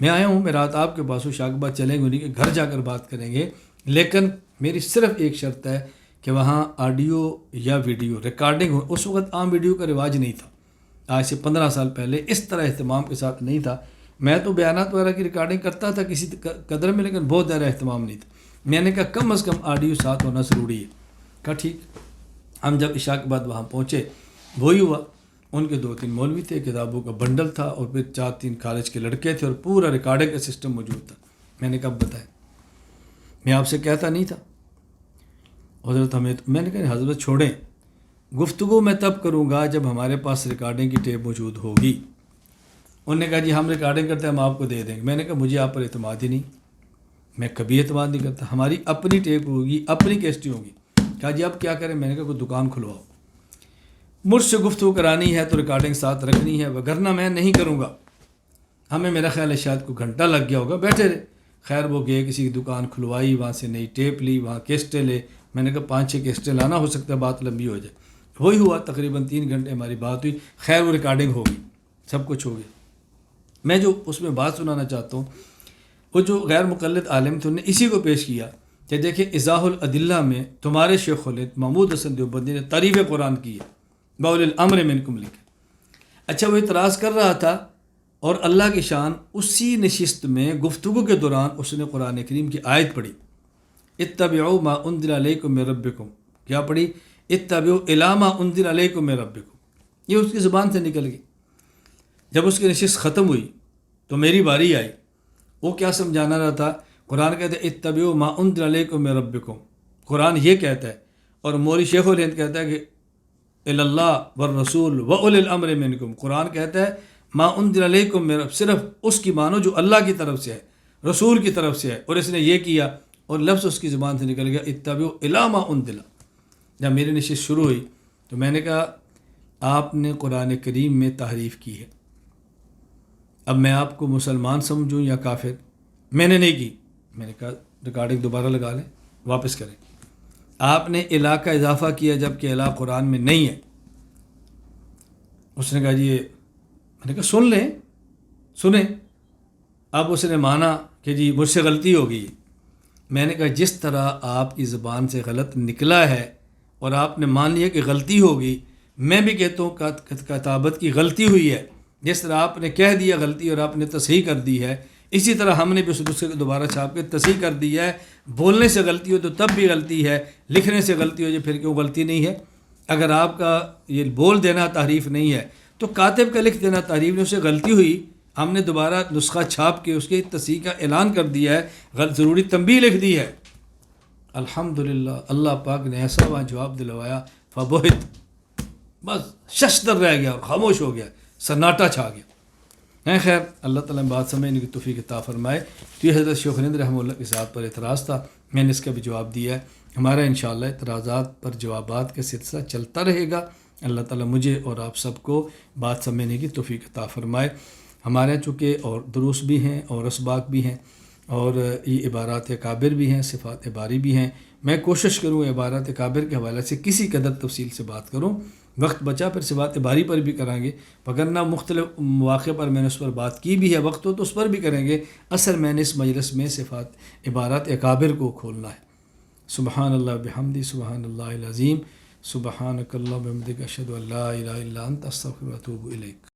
میں آیا ہوں، میں رات آپ کے پاس ہوں، شاک بات چلیں گے، انہیں کے گھر جا کر بات کریں گے، لیکن میری صرف ایک شرط ہے کہ وہاں آڈیو یا ویڈیو ریکارڈنگ ہو۔ اس وقت عام ویڈیو کا رواج نہیں تھا، آج سے 15 سال پہلے اس طرح اہتمام کے ساتھ نہیں تھا۔ میں تو بیانات وغیرہ کی ریکارڈنگ کرتا تھا کسی قدر میں، لیکن بہت زیادہ اہتمام نہیں تھا۔ میں نے کہا کم از کم آڈیو ساتھ ہونا ضروری ہے۔ کہا ٹھیک۔ ہم جب عشاء کے بعد وہاں پہنچے، وہی ہوا، ان کے 2-3 مولوی تھے، کتابوں کا بنڈل تھا، اور پھر 4-3 کالج کے لڑکے تھے، اور پورا ریکارڈنگ کا سسٹم موجود تھا۔ میں نے کب بتایا؟ میں آپ سے کہتا نہیں تھا حضرت ہمیں، میں نے کہا حضرت چھوڑیں، گفتگو میں تب کروں گا جب ہمارے پاس ریکارڈنگ کی ٹیپ موجود ہوگی۔ انہوں نے کہا جی ہم ریکارڈنگ کرتے ہیں، ہم آپ کو دے دیں گے۔ میں نے کہا مجھے آپ پر اعتماد ہی نہیں، میں کبھی اعتماد نہیں کرتا، ہماری اپنی ٹیپ ہوگی، اپنی کیسٹی ہوگی۔ کہا جی اب کیا کریں؟ میں نے کہا کوئی دکان کھلواؤ، مجھ سے گفتگو کرانی ہے تو ریکارڈنگ ساتھ رکھنی ہے، وگرنہ میں نہیں کروں گا۔ ہمیں میرا خیال ہے شاید کوئی گھنٹہ لگ گیا ہوگا، بیٹھے رہے۔ خیر وہ گئے، کسی کی دکان کھلوائی، وہاں سے نئی ٹیپ لی، وہاں کیسٹیں لے۔ میں نے کہا 5-6 کیسٹیں لانا، ہو سکتا ہے بات لمبی ہو جائے۔ وہی ہوا، تقریباً 3 گھنٹے ہماری بات ہوئی۔ خیر وہ ریکارڈنگ ہو گئی، سب کچھ ہو گیا۔ میں جو اس میں بات سنانا چاہتا ہوں، وہ جو غیر مقلد عالم تھے، انہوں نے اسی کو پیش کیا کہ دیکھیں اصاح الادلہ میں تمہارے شیخ الہند محمود حسن دیوبندی نے تعریف قرآن کی ہے، باولی الامر منکم لکھا۔ اچھا وہ اعتراض کر رہا تھا اور اللہ کی شان اسی نشست میں گفتگو کے دوران اس نے قرآن کریم کی آیت پڑھی، اتبعوا ما انزل علیکم من ربکم، کیا پڑھی؟ اتبعوا الی ما انزل علیکم من ربکم، یہ اس کی زبان سے نکل گئی۔ جب اس کی نشست ختم ہوئی تو میری باری آئی، وہ کیا سمجھانا رہا تھا؟ قرآن کہتا ہے اتبعوا ما انزل علیکم من ربکم، قرآن یہ کہتا ہے، اور مولوی شیخ الہند کہتا ہے کہ الی اللہ والرسول واولی الامر منکم، قرآن کہتا ہے ما انزل علیکم من رب، صرف اس کی مانو جو اللہ کی طرف سے ہے، رسول کی طرف سے ہے، اور اس نے یہ کیا، اور لفظ اس کی زبان سے نکل گیا اتبعوا الی ما انزل۔ جب میری نشست شروع ہوئی تو میں نے کہا آپ نے قرآن کریم میں تحریف کی ہے، اب میں آپ کو مسلمان سمجھوں یا کافر؟ میں نے نہیں کی۔ میں نے کہا ریکارڈنگ دوبارہ لگا لیں، واپس کریں۔ آپ نے الہ کا اضافہ کیا جب کہ الہ قرآن میں نہیں ہے۔ اس نے کہا جی میں نے کہا سن لیں، سنیں۔ اب اس نے مانا کہ جی مجھ سے غلطی ہو گئی۔ میں نے کہا جس طرح آپ کی زبان سے غلط نکلا ہے اور آپ نے مان لیا کہ غلطی ہوگی، میں بھی کہتا ہوں کتابت کی غلطی ہوئی ہے، جس طرح آپ نے کہہ دیا غلطی اور آپ نے تصحیح کر دی ہے، اسی طرح ہم نے بھی اس نسخے کو دوبارہ چھاپ کے تصحیح کر دی ہے۔ بولنے سے غلطی ہو تو تب بھی غلطی ہے، لکھنے سے غلطی ہو جائے پھر کیوں غلطی نہیں ہے؟ اگر آپ کا یہ بول دینا تحریف نہیں ہے تو کاتب کا لکھ دینا تحریف نے، اسے غلطی ہوئی، ہم نے دوبارہ نسخہ چھاپ کے اس کی تصحیح کا اعلان کر دیا ہے، ضروری تنبیہ لکھ دی ہے۔ الحمدللہ اللہ پاک نے ایسا وہاں جواب دلوایا، فبہت، بس ششدر رہ گیا اور خاموش ہو گیا، سناٹا چھا گیا۔ خیر اللہ تعالیٰ بات سمجھنے کی توفیق عطا فرمائے۔ تو یہ حضرت شیخ الہند رحمہ اللہ کی ذات پر اعتراض تھا، میں نے اس کا بھی جواب دیا ہے۔ ہمارا انشاءاللہ اعتراضات پر جوابات کا سلسلہ چلتا رہے گا۔ اللہ تعالیٰ مجھے اور آپ سب کو بات سمجھنے کی توفیق عطا فرمائے۔ ہمارے چونکہ اور دروس بھی ہیں اور اسباق بھی ہیں اور یہ عبارات اکابر بھی ہیں، صفات باری بھی ہیں۔ میں کوشش کروں عبارات اکابر کے حوالے سے کسی قدر تفصیل سے بات کروں، وقت بچا پھر صفات باری پر بھی کریں گے، وگرنہ مختلف مواقع پر میں نے اس پر بات کی بھی ہے، وقت ہو تو اس پر بھی کریں گے۔ اصل میں نے اس مجلس میں صفات عبارات اکابر کو کھولنا ہے۔ سبحان اللہ بحمدی، سبحان اللہ العظیم، سبحانک اللہم وبحمدک، اشہد ان لا الہ الا انت، استغفرک و اتوب الیک۔